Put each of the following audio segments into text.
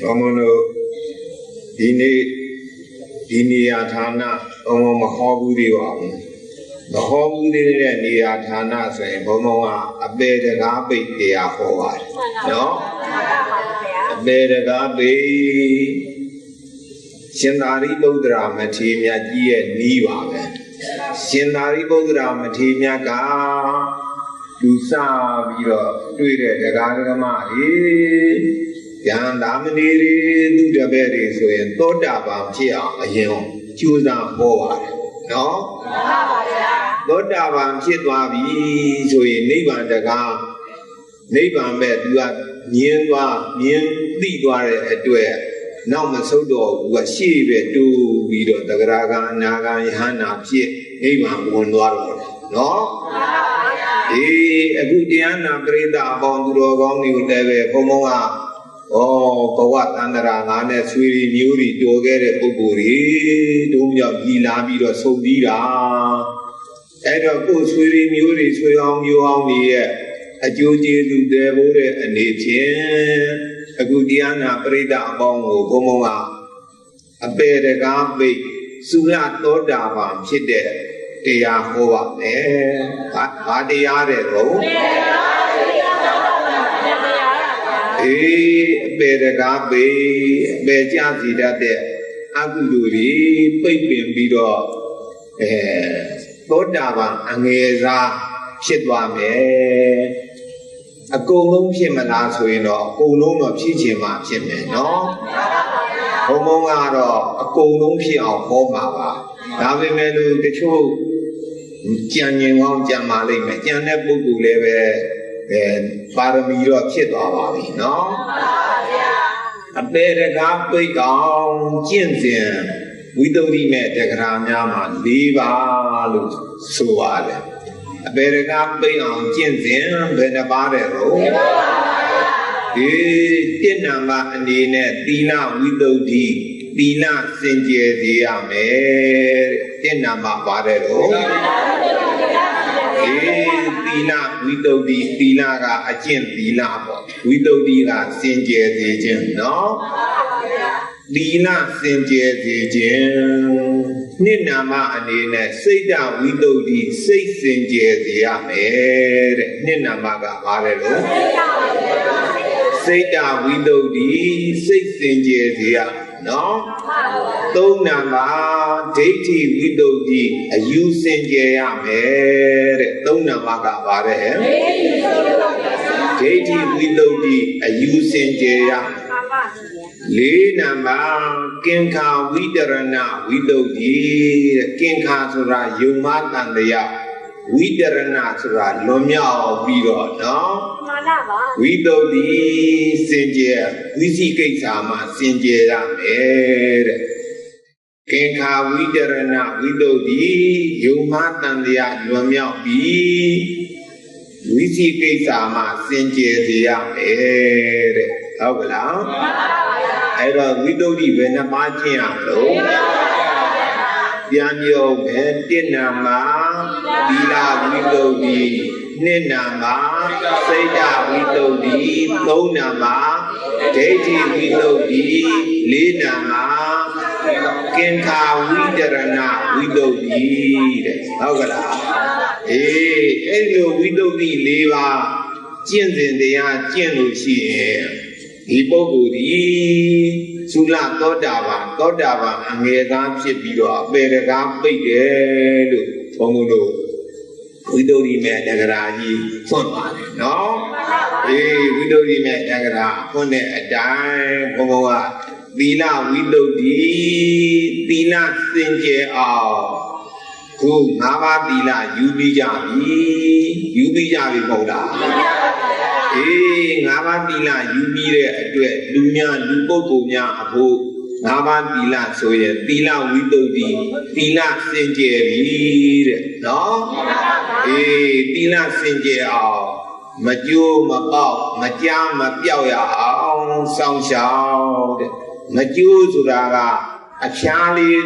Omano Dini Atana, Omo Mahobudi. The whole near Tana say, Bomoa, a bed a gabi, they are forward. No? A bed a gabi Shinari Bodra Matimia Gia Niva. Shinari Bodra Matimia Ga Lusa Vira, Twitter, the Garama, Yandamini, do the berries, and Toda Chia, a young, choose down forward. No? Godavan Chitwabi, so in Niban the Gam, Niban bed, you are near Ligware at where. Now Masodo was she to Vido, the Graga, Naga, Hana, Niban won water. No? A good Diana Breda, Bonduro, you never, Pomoa. Oh, Kawat Andarana, Swiri, Nuri, Dogere, Buguri, Dumya, Gilabi, or Sodira. And of course, Swiri, Nuri, Swam, you on me, a Joji, do Devore, and Echen, a Gudiana, Breda, Bongo, Gomoa, a better gambe, Sula, Todavam, Chide, they are Hova, eh? They are Better be Bejazi that there. Aguduri, Pipin Bido, Bodava, Angeza, Shedwame, a Golum Shimanaso, Golum of Chichima Chime, no? Homongaro, a Golum Shia of Homava. Navimelu, the true Jian Hong Jamali, Janet Bugu Leve. Paramiro Chitwabi, no? A better gapi down, Jinsen, we don't even take Ramyama, Viva Suade. A better gapi on Jinsen, Benabaro. Dinama and Dina, Dina, we don't Dina, Sinje, Diame, Dinama Barero. Dina, we don't be Dina, a chin, Dina, we don't be a Sinje, no? Dina, Sinje, Ninama, and Nina, say down, we don't be say Sinje, Ninamaga, Barelo. Say down, we don't be say Sinje, no? Don't nama, Dati, we don't be a use Sinje, don't namaga bare. Dati, we don't be a use Sinje. Le nama, Kinka, we derana, we don't be Kinka Sura, Yumat and the Ya. We derana Sura, Lomia, Vigo, no? We don't be Sinje, we see Kisama, Sinje, Kinka, we derana, we don't be Yumat and the Ya, Lomia, we see Kisama, Sinje, I don't we don't even a marching Yanyo, Dinama, Dila, we don't be Ninama, Seda, we don't be Lonama, Dati, we don't be Linama, Kinka, we derana, we don't be Hogala. Eh, we don't be Leva, Jinsen, they are Jenushi. Hipogudi, Sula Todava, and Meda Shipiro, Berega, Big Pongo. We don't even Nagaraji, Fonman, no? Eh, we don't even Nagara, Pone, a dime, Pomoa, Dina, we don't Dina, Sinje, who Nava Dila, you be Javi Moda. Eh, Navadila, you be there, Dunya, Luponya, Apo, Navadila, so yeah, Dila, we don't be, Dila, Sinje, no? Eh, Dila, Sinje, Majo, Mapao, Majam, Mapiao, Song Shao, Majo, Suraga, a Charlie,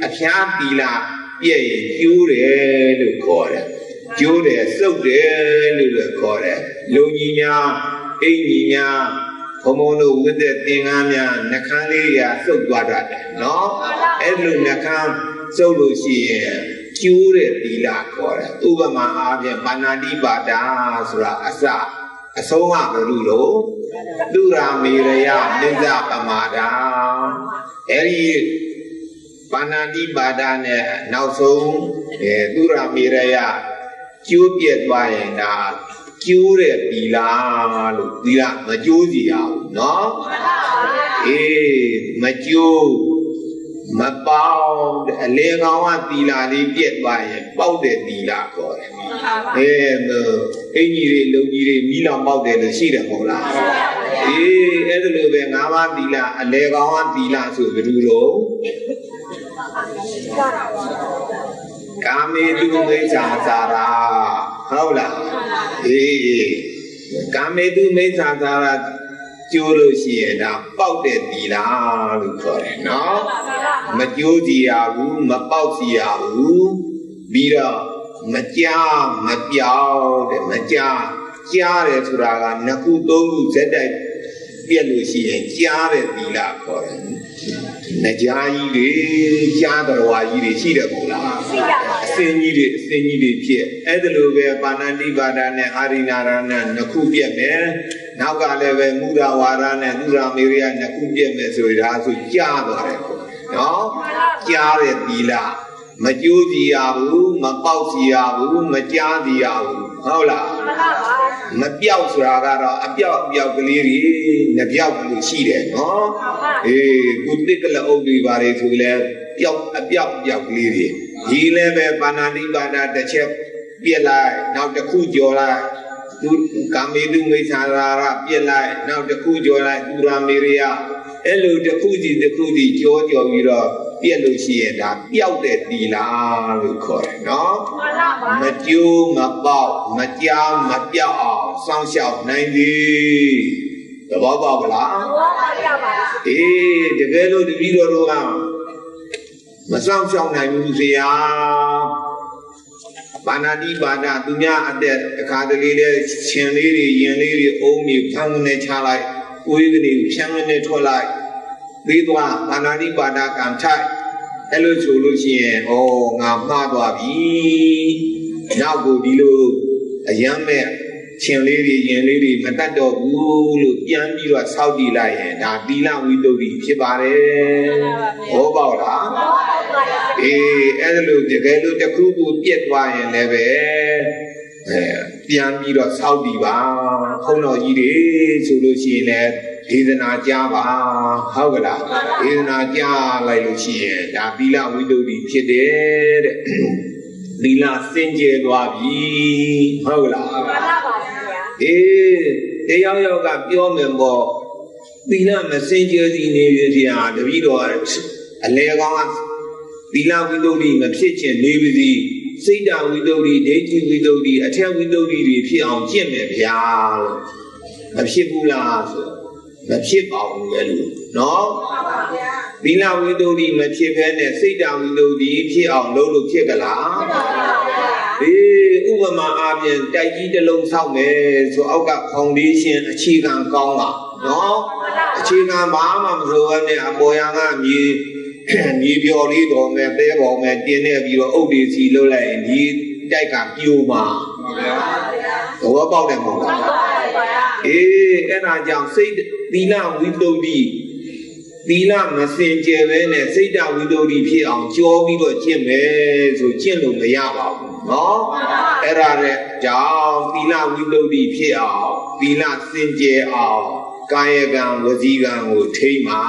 a Chapila, yea, you record. Jude, so dear, little corner, Lunia, Aina, ဘုံဘုံတို့ဝိသက်သင်္ကန်းများနှခမ်းလေးရာစုပ်သွားတတ်တယ်နော်အဲ့လိုနှခမ်းစုပ်လို့ရှိရင်ကျိုးတဲ့သီလခေါ်တယ်ဥပမာအားဖြင့်ပါဏာတိပါဒဆိုတာအဆုံးကဘယ်လိုလို့သူရာမေရယနိစ္စပမာဒအဲ့ဒီပါဏာတိပါဒနဲ့နောက်ဆုံးသူရာမေရယကျိုးပြက်သွားရင်ဒါကျိုးတဲ့သီလလို့သီလမကျိုးစီရဘူးနော်အေးမကျိုးမပေါက်အလေကောင်ကသီလလေးပြက်သွားရင်ပေါက်တဲ့သီလခေါ်တယ်အင်ကြီးတွေလုံကြီးတွေမိလောင်ပေါက်တယ်လို့ရှိတယ်မဟုတ်လားအေးအဲ့ဒါလိုပဲ၅ပါးသီလအလေကောင်ကသီလဆိုဘယ်လိုလို့ကာမေတုမိစ္ဆာသာရာဟုတ်လားအေးကာမေတုမိစ္ဆာသာရာကျိုးလို့ရှိရင်ဒါပေါက်တဲ့သီလလို့ခေါ်တယ်နော်မကျိုးစီရဘူးမပေါက်စီရဘူးပြီးတော့မကြားမပြောင်းတဲ့မကြားတယ်ဆိုတာကနှစ်ခုသုံးခုဇက်တိုက်ပြက်လို့ရှိရင်ကြားတဲ့သီလခေါ်တယ်နကြားကြီးတွေကြားတော်ဝါကြီးတွေရှိတယ်မို့လားအစင်းကြီးတွေဖြစ်အဲ့ဒါလိုပဲပါဏာတိပါဒနဲ့အာရိနာရနဲ့နှစ်ခုပြက်မယ်နောက်ကလည်းပဲမူရာဝါဒနဲ့သူရာမေရိယနှစ်ခုပြက်မယ်ဆိုဒါဆိုကြားသွားတယ်နော်ကြားတဲ့သီလမကျိုးစီရဘူးမပေါက်စီရဘူးမကြားစီရဘူးဟုတ်လားမပြောက်ဆိုတာကတော့အပြောက်ကလေးတွေနှပြောက်လို့ရှိတယ်နော်အေးကုတိကလအုပ်တွေပါလေဆိုလဲအပြောက်ကလေးတွေဒီလည်းပဲပါဏာတိပါဒတစ်ချက်ပြက်လိုက်နောက်တစ်ခုကြော်လိုက်သူကာမေတုမိစ္ဆာရာပြက်လိုက်နောက်တစ်ခုကြော်လိုက်သူရာမေရိယအဲ့လိုတစ်ခုစီကြောပြီးတော့ပြက်လို့ရှိရင်ဒါပျောက်တဲ့သီလလို့ခေါ်တယ်နော်မကျိုးမပေါက်မကြားမပြောက်အောင်စောင့်ရှောက်နိုင်သည်သဘောပေါက်ပါလားသဘောပေါက်ပါအေးတကယ်လို့တပည့်တော်တို့ကမစောင့်ရှောက်နိုင်ဘူးဆရာပါဏာတိပါဒသူများအသက်အခါတလေလဲရှင်လေးတွေရင်လေးတွေအုံးတွေဖမ်းနေချလိုက်ကိုယ်ကနေဖြန်းနေထွက်လိုက်ပြီးသွားပါဏာတိပါဒကံထိုက်အဲ့လိုဆိုလို့ရှိရင်ဩငါမှားသွားပြီနောက်ကိုဒီလိုအယမ်းမဲ့ရှင်လေးတွေရင်လေးတွေမတတ်တော့ဘူးလို့ပြန်ပြီးတော့စောက်တည်လိုက်ရင်ဒါသီလဝိတ္တုဖြစ်ပါတယ်ဟောပေါ့လားအေးအဲ့လိုတကယ်လို့တစ်ခုခုပြက်သွားရင်လည်းပဲပြန်ပြီးတော့စောက်တည်ပါခုံတော်ကြီးတွေဆိုလို့ရှိရင်လည်းဒေသနာကြားပါဟုတ်ကလားဒေသနာကြားလိုက်လို့ရှိရင်ဒါသီလဝိတ္တုဖြစ်တယ်တဲ့သီလစင်ကြယ်သွားပြီဟုတ်လားမှန်ပါပါအေးတရားရောက်ကပြောမယ်ပေါ့သီလမစင်ကြယ်စီနေပြီဗျာတပည့်တော်အလေကောင်ကသီလဝိတ္တုမဖြစ်ခြင်းနေပြီစီစိတ်တဝိတ္တုဒိဋ္ဌိဝိတ္တုအထက်ဝိတ္တုတွေဖြစ်အောင်ကျင့်မယ်ဗျာမဖြစ်ဘူးလားဆိုမဖြစ်ပါဘူးလေလို့နော်သီလဝိတ္တုမဖြစ်ဘဲနဲ့စိတ်တဝိတ္တုဖြစ်အောင်လုပ်လို့ဖြစ်ကြလားအေးဥပမာအားဖြင့်တိုက်ကြီးတစ်လုံးဆောက်မယ်ဆိုအောက်ကဖောင်ဒေးရှင်းအခြေခံကောင်းတာနော်အခြေခံဘာမှမဆိုဘဲနဲ့အပေါ်ရန်ကမြေပြော်လေးတော်မယ်တဲပေါ်မယ်တင်းနေပြီးတော့အုတ်တွေစီလှုပ်လိုက်ရင်ဒီတိုက်ကပြိုမှာသဘောပေါက်တယ်မဟုတ်လားအေးအဲ့ဒါကြောင့်စိတ်သီလဝိတ္တုသီလမစင်ကြယ်ပဲနဲ့စိတ်တဝိတ္တုဖြစ်အောင်ကြောပြီးတော့ကျင့်မယ်ဆိုကျင့်လို့မရပါဘူးနော်အဲ့ဒါတဲ့ကြောင့်သီလဝိတ္တုဖြစ်အောင်သီလစင်ကြယ်အောင်ကာယကံဝစီကံကိုထိမ့်ပါ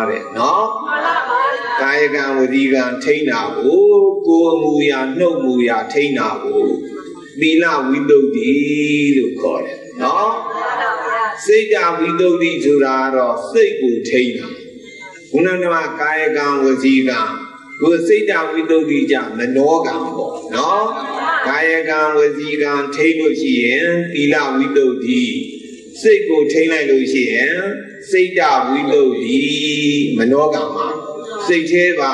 တဲ့နော်ကာယကံဝစီကံထိမ့်တာကိုကိုယ်အမူအရာနှုတ်မူအရာထိမ့်တာကိုသီလဝိတ္တုလို့ခေါ်တယ်နော်စိတ်တဝိတ္တုဆိုတာတော့စိတ်ကိုထိမ့်တာခုနကကာယကံဝစီကံကိုစိတ်တဝိတ္တုကြမနောကံပေါ့နော်ကာယကံဝစီကံထိမ့်လို့ရှိရင်သီလဝိတ္တုစိတ်ကိုထိမ့်လိုက်လို့ရှိရင်စိတ်တဝိတ္တုမနောကံမှာစိတ်သေးပါ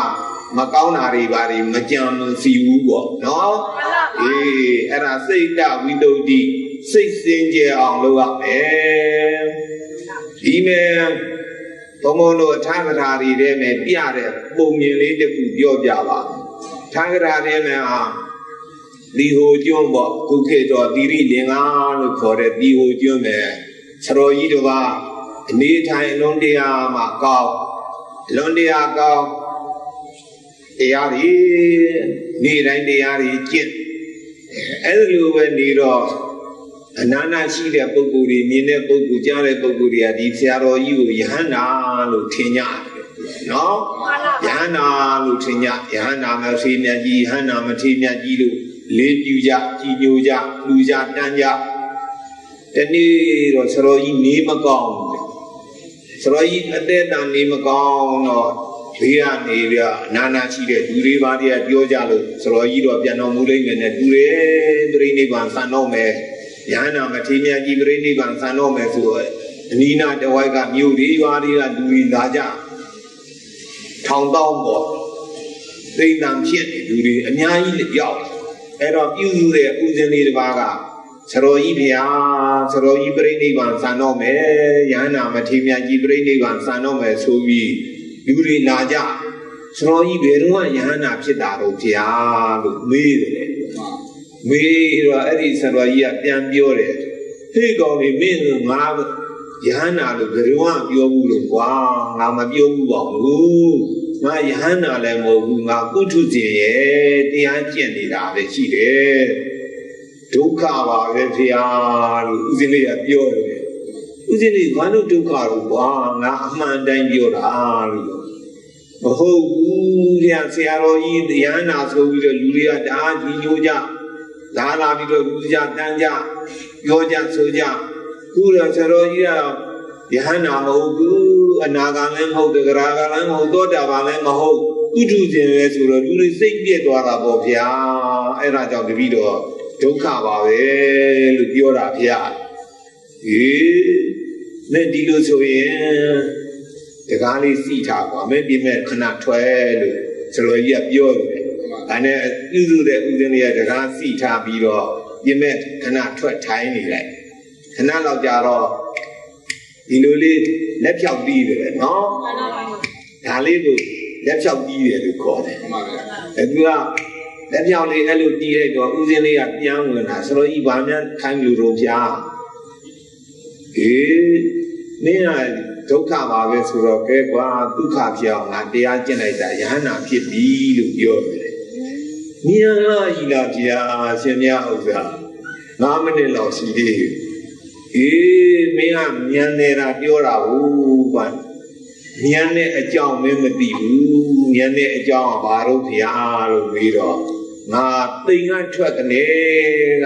မကောင်းတာတွေပါတွေမကြံမစီဘူးပေါ့နော်အေးအဲ့ဒါစိတ်တဝိတ္တုစိတ်စင်ကြယ်အောင်လုပ်ရမယ် ဒီမဲ့ဘုံဘုံတို့ထာဂရာတွေထဲမှာပြတဲ့ပုံမြင်လေးတစ်ခုပြောပြပါထာဂရာထဲမှာဒီဟိုကျွန်းပေါ့ခုခေတ်တော့သီရိလင်္ကာလို့ခေါ်တဲ့ဒီဟိုကျွန်းပဲဆရာကြီးတို့ကအနေထိုင်လွန်တရားမှာကောင်းလွန်တရားကောင်းတရားတွေနေတိုင်းတရားတွေကျင့်အဲ့လိုပဲနေတော့အနာနာရှိတဲ့ပုဂ္ဂိုလ်တွေမြင်တဲ့ပုဂ္ဂိုလ်ကြားတဲ့ပုဂ္ဂိုလ်တွေကဒီဆရာတော်ကြီးကိုယဟန္တာလို့ထင်ကြတယ်နော်ယဟန္တာလို့ထင်ကြယဟန္တာမထေမြတ်ကြီးယဟန္တာမထေမြတ်ကြီးလို့လေးပြူကြကြီးညိုကြလူကြတန်းကြတနေ့တော့ဆရာတော်ကြီးနေမကောင်းဆရာတော်ကြီးအသက်တန်နေမကောင်းတော့ဘေးကနေပြနာနာရှိတဲ့လူတွေပါတည်းပြောကြလို့ဆရာတော်ကြီးတော့ပြန်တော်မူလိမ့်မယ်နဲ့တူတယ်ပြိဋိဘံဆန်တော့မယ်ယဟန္တာမထေမြတ်ကြီးပြိဋိဘံဆန်တော့မယ်ဆိုတော့အနီးနားတဝိုက်ကမြို့တွေပါတည်းကလူတွေလာကြထောင်တောင်းပေါ့သိတံဖြစ်နေလူတွေအများကြီးရောက်အဲ့တော့ပြုစုတဲ့ဥစဉ်လေးတစ်ပါးကဆရာတော်ကြီးဗျာဆရာတော်ကြီးပြိဋိဘံဆန်တော့မယ်ယဟန္တာမထေမြတ်ကြီးပြိဋိဘံဆန်တော့မယ်ဆိုပြီးလူတွေလာကြဆရာတော်ကြီးဘယ်တော့ယဟန္တာဖြစ်တာတော့ဗျာလို့မေးတယ်မေးတော့အဲ့ဒီဆရာတော်ကြီးကပြန်ပြောတယ်ဟေ့ကောင်ကြီးမင်းကငါယဟန္တာလို့ဘယ်တော့ပြောဘူးလို့ကွာငါမပြောဘူးပါဘူးငါယဟန္တာလည်းမဟုတ်ဘူးငါကုထုဇဉ်ရဲ့တရားကျင့်နေတာပဲရှိတယ်ဒုက္ခပါပဲဗျာလို့ဦးဇင်းလေးကပြောတယ်ဦးဇင်းလေးဘာလို့ဒုက္ခလို့ကွာငါအမှန်တိုင်းပြောတာလို့မဟုတ်ဘူးဗျာဆရာတော်ကြီးယဟန္တာဆိုပြီးတော့လူတွေကတအားကြီးညိုကြလာလာပြီးတော့လူကြတန်းကြပြောကြဆိုကြခုတော့ဆရာတော်ကြီးကယဟန္တာမဟုတ်ဘူးအနာဂံလည်းမဟုတ်တဂရဂံလည်းမဟုတ်သောတာပန်လည်းမဟုတ်ဥဒုဇဉ်ပဲဆိုတော့လူတွေစိတ်ပြည့်သွားတာပေါ့ဗျာအဲ့ဒါကြောင့်တပည့်တော်ဒုက္ခပါပဲလို့ပြောတာဗျာနဲ့ဒီလိုဆိုရင်တကားလေးစီထားပါမယ်ပြမဲ့ခဏထွက်လို့ဆရာကြီးကပြောတယ်အဲ့နဲ့ပြုစုတဲ့ဥစဉ်လေးကတကားစီထားပြီးတော့ပြမဲ့ခဏထွက်ထိုင်းနေလိုက်ခဏလောက်ကြာတော့ဒီလိုလေးလက်ဖြောက်ပြီးတယ်နော်ဒါလေးကိုလက်ဖြောက်ပြီးတယ်လို့ခေါ်တယ်အဲ့သူကလက်ဖြောက်လေးအဲ့လိုတီးလိုက်တော့ဥစဉ်လေးကပြန်ဝင်လာဆရာကြီးဘာများခိုင်းလို့တော့ဗျာမင်းကဒုက္ခပါပဲဆိုတော့ကဲကွာဒုက္ခဖြစ်အောင်ငါတရားကျင့်လိုက်တာယဟန္တာဖြစ်ပြီလို့ပြောတယ်။မြန်လာကြီးလားဗျာရှင်မြတ်ဥစ္စာ9မိနစ်လောက်ရှိသေးတယ်။မင်းကမြန်နေတာပြောတာဟုတ်ကွာမြန်တဲ့အကြောင်းမင်းမသိဘူးမြန်တဲ့အကြောင်းကဘာလို့ဗျာလို့ပြီးတော့ငါသိငါထွက်ကနေက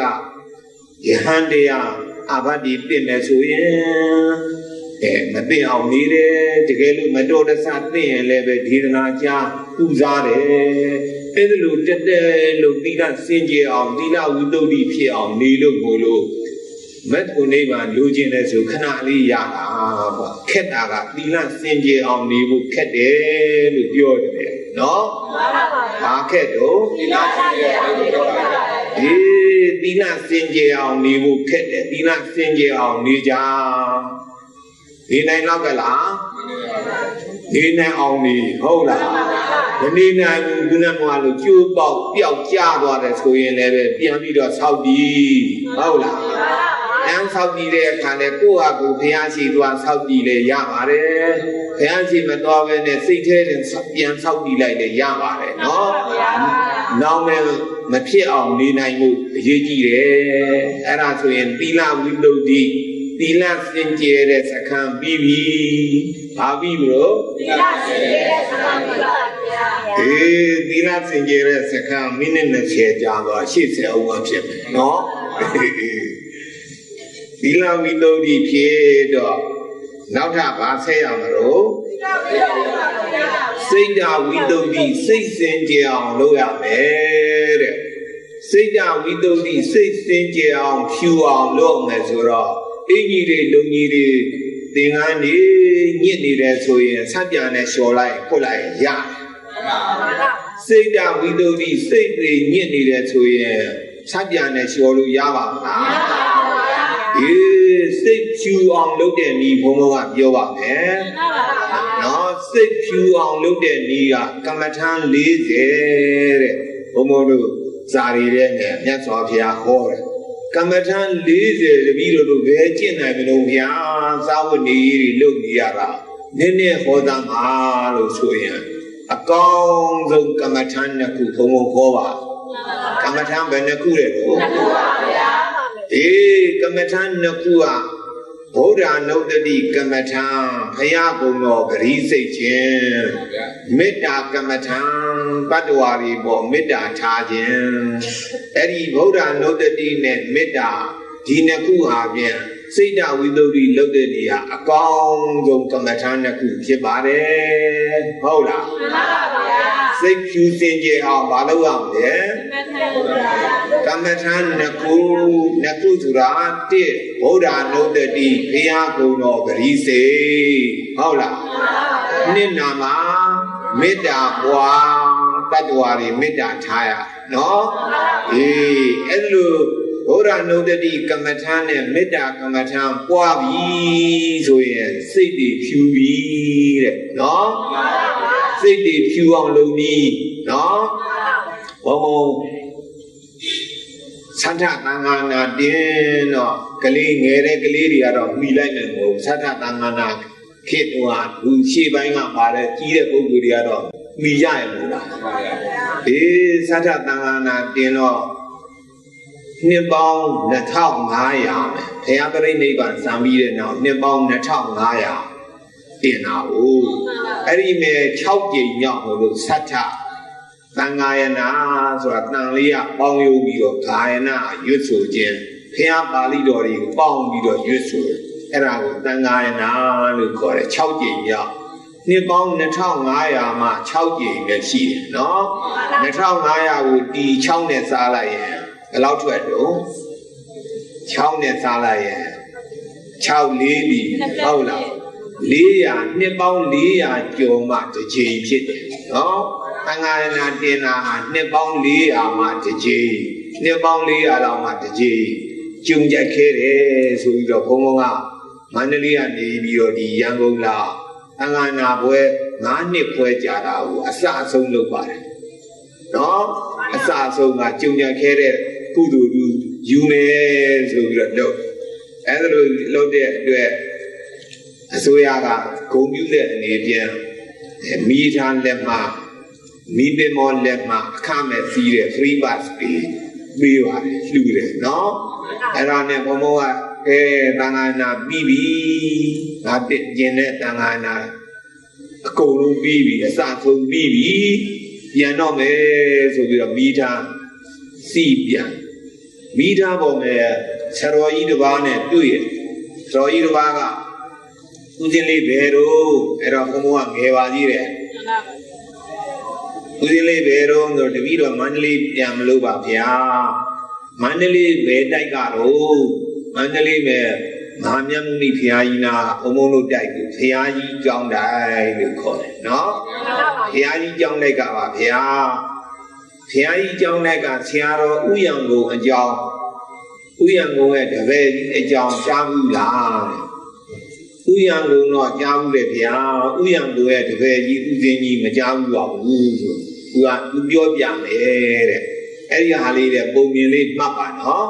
ယဟန်တရားအဘတိပြည့်မယ်ဆိုရင်မသိအောင်နေတယ်တကယ်လို့မတော်တဆသိရင်လည်းပဲဒေသနာကြားပူဇော်တယ်အဲ့ဒါလို့တက်တက်လို့သီလစင်ကြယ်အောင်သီလဝိတ္တုဖြစ်အောင်နေလို့ကိုလို့မတ်ကိုနိဗ္ဗာန်လိုချင်တယ်ဆိုခဏလေးရတာပေါ့ခက်တာကသီလစင်ကြယ်အောင်နေဖို့ခက်တယ်လို့ပြောတယ်နော်ဘာခက်တော့သီလစင်ကြယ်အောင်နေတော့သီလစင်ကြယ်အောင်နေဖို့ခက်တယ်သီလစင်ကြယ်အောင်နေကြနေနိုင်တော့ကလားနေနိုင်အောင်နေဟုတ်လားမနေနိုင်ဘူးခုနကလိုကျိုးပေါက်ပျောက်ကျသွားတယ်ဆိုရင်လည်းပြန်ပြီးတော့ဆောက်ပြီးဟုတ်လားပြန်ဆောက်ပြီးတဲ့အခါလဲကိုယ့်ဟာကိုယ်ဘုရားရှိသွားဆောက်ပြီးလေရပါတယ်ဘုရားရှိမတော်ပဲနဲ့စိတ်ထဲတင်ပြန်ဆောက်ပြီးလိုက်လေရပါတယ်နော်နောက်မဲ့မဖြစ်အောင်နေနိုင်မှုအရေးကြီးတယ်အဲ့ဒါဆိုရင်သီလဝိတ္တုသီလစင်ကြယ်တဲ့စခန်းပြီးပြီဘာပြီးဘလို့သီလစင်ကြယ်တဲ့စခန်းပြီးပါဗျာသီလစင်ကြယ်တဲ့စခန်းမိနစ်20ကြာတော့80အောင်မှဖြစ်မယ်နော်သီလဝိတ္တုဖြစ်တော့နောက်ထပ်ဘာဆက်ရမလို့စိတ်ဓာဝိတ္တုစိတ်စင်ကြယ်အောင်လုပ်ရမယ်တဲ့စိတ်ဓာဝိတ္တုစိတ်စင်ကြယ်အောင်ဖြူအောင်လုပ်မယ်ဆိုတော့အင်ကြီးတွေလုံကြီးတွေသင်္ကန်းတွေညစ်နေတယ်ဆိုရင်ဆက်ပြန်နဲ့လျှော်လိုက်ဖွတ်လိုက်ရတယ်စိတ်ဓာဝိတ္တုစိတ်တွေညစ်နေတယ်ဆိုရင်ဆက်ပြန်နဲ့လျှော်လို့ရပါမလား စိတ်ဖြူအောင်လုပ်တဲ့ဤဘုံဘုံကပြောပါမယ်နော်စိတ်ဖြူအောင်လုပ်တဲ့ဤကကမ္မထမ်း40တဲ့ဘုံဘုံတို့ဇာရီတဲ့နဲ့မြတ်စွာဘုရားဟောတယ်ကမ္မထမ်း40တပည့်တို့ဘယ်ကျင့်နိုင်မလို့ဗျာသာဝတိတွေလုပ်နေရတာနည်းနည်းဟောသားမှာလို့ဆိုရင်အကောင်းဆုံးကမ္မထမ်းတစ်ခုဘုံဘုံဟောပါကမ္မထမ်းဘယ်နှခုလဲတော့ကမ္မထမ်းနှစ်ခုကဗုဒ္ဓနုတ္တိကမ္မထမ်းဘုရားဘုံတော်ပရိစိတ်ခြင်းမေတ္တာကမ္မထမ်းပတ္တဝါရီပေါ်မေတ္တာထားခြင်းအဲ့ဒီဗုဒ္ဓနုတ္တိနဲ့မေတ္တာဒီနှစ်ခုဟာပြန်စိတ်တဝိသုဒ္ဓိလုပ်တဲ့နေရာအကောင်းဆုံးကမ္မထမ်းနှစ်ခုဖြစ်ပါတယ်ဟုတ်လားမှန်ပါဗျာစိတ်ဖြူစင်ကြအောင်မလုပ်ရမလဲကမ္မထမ်းနှစ်ခုဆိုတာတစ်ဗုဒ္ဓနုတ္တိဘုရားကုံတော်ပရိစေဟုတ်လားနှစ်နာမှာမေတ္တာပွားတတ္တဝါတွေမေတ္တာထားရနော်အဲ့လိုဘုရားနုတ္တိကမ္မထမ်းနဲ့မေတ္တာကမ္မထမ်းပွားပြီဆိုရင်စိတ်တွေဖြူပြီတဲ့နော်စိတ်တွေဖြူအောင်လုပ်ပြီးနော်ဘုံသတ္ထသံဃာနာတင်းတော့ကလေးငယ်တဲ့ကလေးတွေကတော့မိလိုက်မယ်မဟုတ်သတ္ထသံဃာနာခေတ္တကလူရှေ့ပိုင်းကပါတဲ့ကြီးတဲ့ပုဂ္ဂိုလ်တွေကတော့မိရရလို့လားသတ္ထသံဃာနာတင်းတော့နှစ်ပေါင်း2500မယ်ဘုရားပြိဋိဘံစံပြီးတဲ့နောက်နှစ်ပေါင်း2500တင်တာဟုတ်အဲ့ဒီမဲ့6ကြိမ်မြောက်လို့သတ္ထသံဃာယနာဆိုတာတန်လေးကပေါင်းယူပြီးတော့ဂာယနာရွတ်ဆိုခြင်းဘုရားပါဠိတော်တွေကိုပေါင်းပြီးတော့ရွတ်ဆိုအဲ့ဒါကိုသံဃာယနာလို့ခေါ်တယ်6ကြိမ်မြောက်နှစ်ပေါင်း2500မှာ6ကြိမ်ပဲရှိတယ်နော်2500ကိုတီ6နဲ့စားလိုက်ရင်ဘယ်လောက်ထွက်တော့6နဲ့စားလိုက်ရင်6 4ပြီဟုတ်လား400နှစ်ပေါင်း400ကျော်မှတစ်ချိန်ဖြစ်တယ်နော်သံဃာနာတင်တာဟာနှစ်ပေါင်း400မှတစ်ချိန်နှစ်ပေါင်း400လောက်မှတစ်ချိန်ကျုံကြက်ခဲတယ်ဆိုပြီးတော့ဘုံဘုံကမန္တလေးကနေပြီးတော့ဒီရန်ကုန်လာသံဃာနာပွဲ9နှစ်ပွဲကြာတာကိုအစအဆုံးလုပ်ပါတယ်နော်အစအဆုံးကကျုံကြက်ခဲတဲ့ကုသိုလ်ယူမယ်ဆိုပြီးတော့လုပ်အဲ့ဒါလိုလုပ်တဲ့အတွက်အစိုးရကဂုဏ်ပြုတဲ့အနေပြန်မိသားလက်မှမိပင်မောလက်မှအခမဲ့စီးတဲ့ free bus ပေးပါတယ်လှူတယ်နော်အဲ့ဒါနဲ့ဘုံဘုံကသံဃာနာပြီးပြီငါတင်ကျင်တဲ့သံဃာနာအကုန်လုံးပြီးပြီအစဆုံးပြီးပြီပြန်တော့မယ်ဆိုပြီးတော့မိသားစီးပြန်မိသားပေါ်မှာဆရာတော်ကြီးတစ်ပါးနဲ့တွေ့ရဆရာတော်ကြီးတစ်ပါးကဦးဇင်းလေးဘယ်တော့အဲ့တော့ဘုံဘုံကငယ်ပါသေးတယ်ဦးဇင်းလေးဘယ်တော့ဆိုတပည့်တော်မန္တလေးပြန်မလို့ပါဗျာမန္တလေးဘယ်တိုက်ကတော့မန္တလေးပဲမဟာမြတ်မုနိဘုရားကြီးနာဘုံဘုံတို့တိုက်ကိုဘုရားကြီးကျောင်းတိုက်လို့ခေါ်တယ်နော်ဘုရားကြီးကျောင်းတိုက်ကပါဗျာဘုရားကြီးကျောင်းတိုက်ကဆရာတော်ဥယျံကိုအကြောင်းဥယျံကိုရဲ့တပည့်အကြောင်းကြားဘူးလားဥယျံကိုတော့ကြားဘူးလေဗျာဥယျံကိုရဲ့တပည့်ကြီးဥစဉ်ကြီးမကြားဘူးပါဘူးဆိုသူပြောပြမယ်တဲ့အဲ့ဒီဟာလေးတဲ့ပုံမြင်လေးမှတ်ပါနော်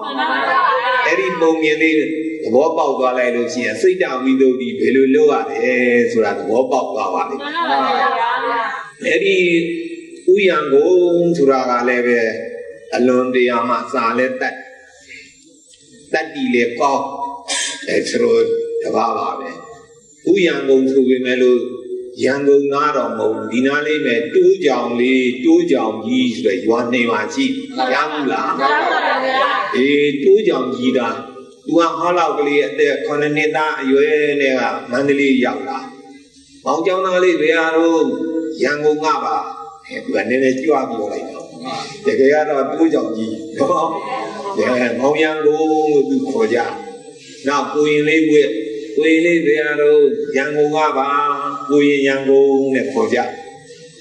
အဲ့ဒီပုံမြင်လေးသဘောပေါက်သွားလိုက်လို့ရှိရင်စိတ်တဝိသုဒ္ဓိဘယ်လိုလုပ်ရလဲဆိုတာသဘောပေါက်သွားပါလိမ့်မယ်အဲ့ဒီဥယျံကိုဆိုတာကလည်းပဲအလွန်တရာမှစာလဲတတ်တိလေကောင်းအဲ့ဆိုတပါးပါပဲဥယျံကုန်ဆိုပေမဲ့လို့ရန်ကုန်သားတော့မဟုတ်ဒီနားလေးပဲတိုးကြောင်ကြီးဆိုတဲ့ရွာနေပါရှိရမ်းလားတိုးကြောင်ကြီးတာသူကဟောလောက်ကလေးအသက်9နှစ်သားအရွယ်နဲ့ကမန္တလေးရောက်လာမောင်ကျောင်းသားလေးဘယ်ဟာတော့ရန်ကုန်ကပါသူကနည်းနည်းကြွပြောလိုက်တော့တကယ်ကတော့တိုးကြောင်ကြီးတော့မောင်ရန်ကုန်လို့သူခေါ်ကြနောက်ကိုရင်လေးဘယ်ဟာတော့ရန်ကုန်ကပါကိုရင်ရန်ကုန်နဲ့ခေါ်ကြ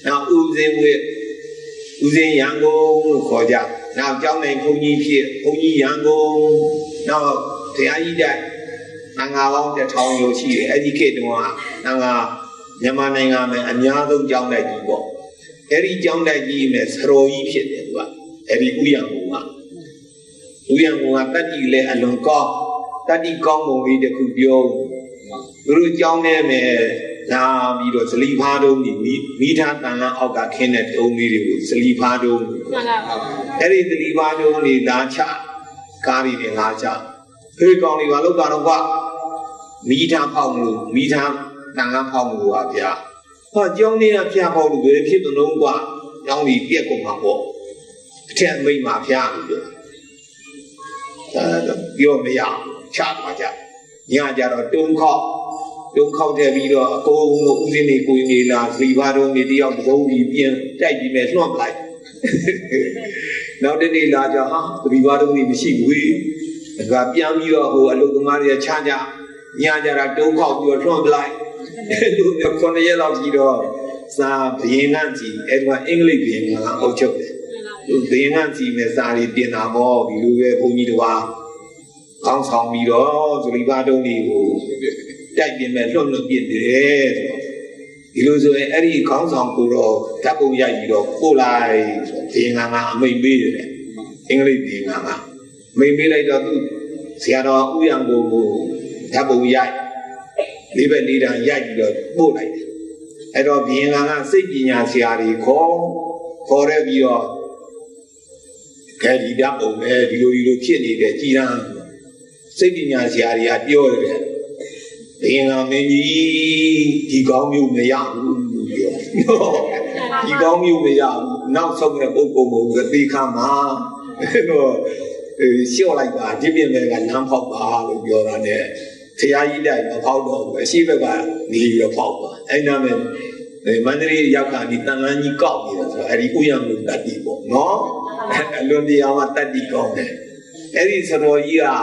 နောက်ဦးစင်းရန်ကုန်လို့ခေါ်ကြနောက်ကျောင်းနိုင်ဘုန်းကြီးဖြစ်ဘုန်းကြီးရန်ကုန်နောက်ဘုရားကြီးတိုက် Nanga long the town you see, educate one, Nanga Yamana me and Yado John like you. Every John like you may throw each every Uyanguma. Uyanguma that you lay alone call, that you come with the Kubio. Guru John me now you sleep hard only, meet up and Oga Kenneth only sleep hard only. Every sleep hard only that chat, carry the larger. Who call you a look on meet up home, meet up, Nanga home, Abia. But Johnny and Piapo will keep the no one, only Piaco. Tell me, my piano. You're me out, chat my job. Yaja, don't call the video, go in a going last, leave out only the other being tidy mess not like. Now the day larger, the reward only machine we. Rapiam you are who Maria Chaja, Yaja, don't call your front line. The corner yellow zero, Sa Piananti, Edward English being a hotel. Piananti, Messari, Dinamo, you who need to walk. Comes on me, oh, Rivado, that you may not be there. Illusion, any comes on Kuro, Taco Yagido, full eyes, Piana, maybe English being a. Maybe later, Seattle, Uyango, Tabu Yai, Liver leader Yagi, Bullet. At all being a Sipian Siari call for a view. Caddy double, where you kidney the Tiran. Sipian Siari at your being a many, he got you me young. No, he got you me young. Now somewhere Okomo, the become show like that, Jimmy and Nampa, you're on there. Tiai died of how she ever need your papa. And I mean, the Mandri Yaka, the Tanani copy, Arikuyam, that people. No, I don't be our daddy comment. There is a roya,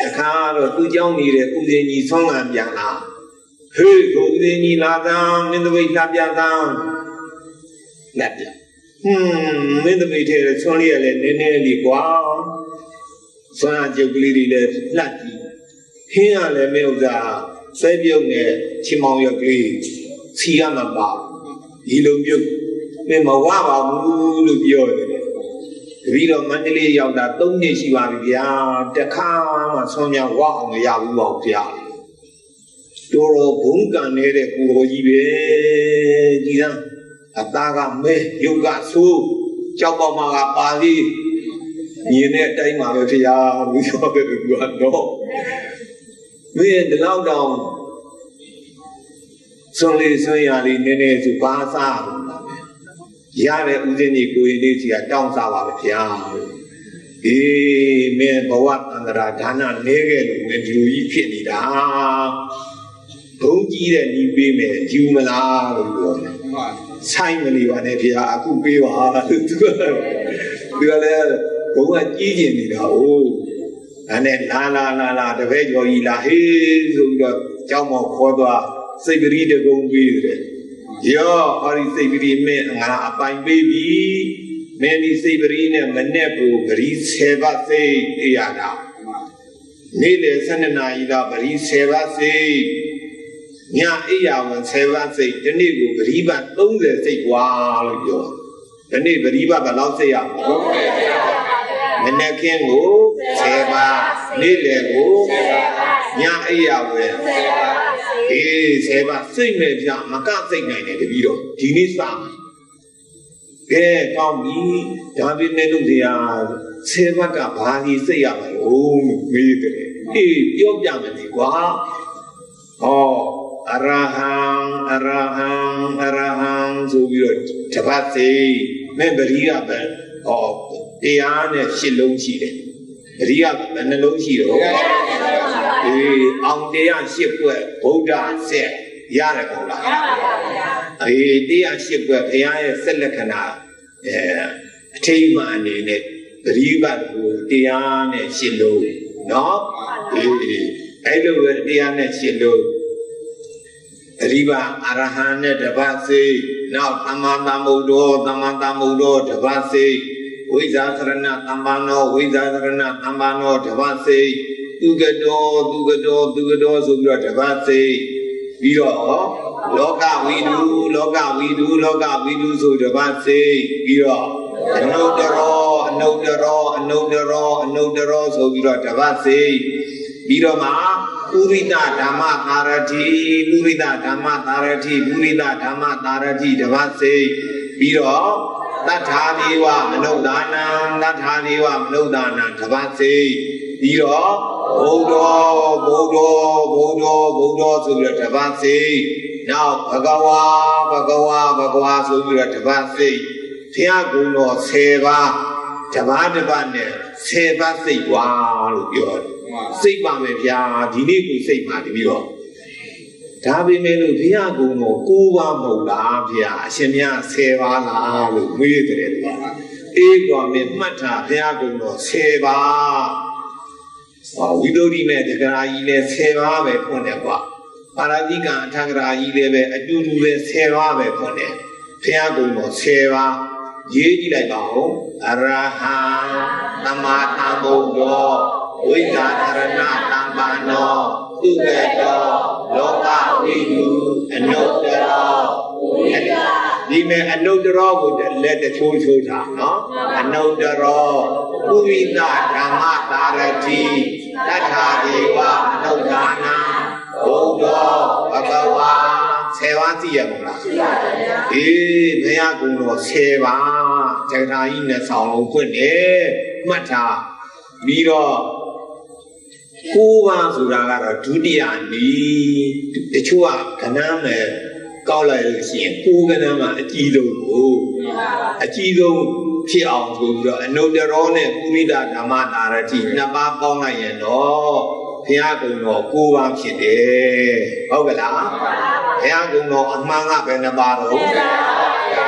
a car of Ujani, Udeni song and Yana. Hey, Udeni Ladam, in the way Tabiadam. Lapia. In the way there, Sonia and Nene Guam. Sana Jubilee Lucky. Here the Milda, Sabione, Chimoya Glee, Siamaba, Ilu, Memowa, Lubio. Read of Mandalay of that Tony Shivavia, the Kama, Sonia Wang, Yabu, Doro Bunga, Nere, Uoibe, Dina, Ataga, Me, Yoga Su, Chapama, Bali. You need time of the yard, we saw the no. We in the lockdown. Solely Soyali Nene to pass out. Yare Udini Guidia down Sava Piano. Eh, men Bawat and Radana Negel when you eat Pinida. Don't eat any women, human are. Simony, one if you are could be Go and eat in and then la, the way you la his, the Jamo Koda, Sabri the go with it. Yo, or is Sabri men, a fine baby, many Sabri and Manepo, but he's Seva say, Yada. Neither San and I, but he's Seva say, Nya Iya when Seva say, the neighbor, but he but don't say, wow, yo. The neighbor, but I'll say, Menakengo, Seva, Nilego, Yawe, Seva, sing it, Maka sing it, the video, Tinisa. There, come me, David Nedudia, Seva Gabani, say, oh, me, your Yamani, oh, Arahang, so good, Tabasi, Memberia, oh. Diana Shilonchi, Ria and Lochi, on the ship where Boda said, Yaragola. A dear ship where Pia Selacana, Tayman in it, Riba, Diana Shilo, no? I know Diana Shilo, Riba, Arahana, Tabasi, now Tamanda Mudo, Tabasi. Wizarana Tambano, Devasi, သူကတော့ဆိုပြီးတော့တပတ်စိတ်ပြီးတော့လောကဝိတုဆိုတပတ်စိတ်ပြီးတော့အနုတ္တရောဆိုပြီးတော့တပတ်စိတ်ပြီးတော့မှပုရိသဓမ္မသာရတိတပတ်စိတ်ပြီးတော့တထာဒေဝမနုဿာနံတပတ်စိတ်ပြီးတော့ဘုဒ္ဓဆိုပြီးတော့တပတ်စိတ်နောက်ဘဂဝါဆိုပြီးတော့တပတ်စိတ်ဘုရားကုံတော်10ပါးတပတ်နဲ့10ပတ်စိတ်ွာလို့ပြောတယ်စိတ်ပါမယ်ဗျာဒီနေ့ကိုစိတ်ပါတပြီးတော့ဒါပေမဲ့လို့ဘုရားကုံတော်9ပါးမဟုတ်လားဗျာအရှင်မြတ်10ပါးလားလို့မေးတယ်ကွာအေးကွာမင်းမှတ်ထားဘုရားကုံတော်10ပါးဝိသုဒ္ဓိနဲ့တဂရာကြီးလည်း10ပါးပဲဖွင့်တယ်ကွာပါရဇိကအထဂရာကြီးလည်းပဲအတူတူပဲ10ပါးပဲဖွင့်တယ်ဘုရားကုံတော်10ပါးရေးကြည့်လိုက်ပါဦးအရဟံသမ္မာသမ္ဗုဒ္ဓောဝိသရဏသမ္ပန္နောသူကတောလောကဝိတုအနုတ္တရောဒီမဲ့အနုတ္တရောကိုလက်တချိုးထားနော်အနုတ္တရောပုရိသဓမ္မသာရတိတထာဒေဝအနုဿာနံဘုဒ္ဓဘဂဝါ10ပါးသိရမလားသိပါပါဗျာအေးဘုရားကုံတော်10ပါးဇဂတာကြီးနဲ့ဆောင်လုံးဖွင့်တယ်မှတ်ထားပြီးတော့9ပါးဆိုတာကတော့ဒုတိယနီးတချို့ကကဏ္ဍမဲ့ကောက်လိုက်လို့ရှိရင်9ကဏ္ဍမှာအကြီးဆုံးကိုအကြီးဆုံးဖြစ်အောင်ဆိုပြီးတော့အနုတ္တရောနဲ့ပုရိသဓမ္မသာရတိ2ပါးပေါင်းလိုက်ရင်တော့ဘုရားကုံတော်9ပါးဖြစ်တယ်ဟုတ်ကလားဘုရားကုံတော်အမှန်ကဘယ်နှပါတော့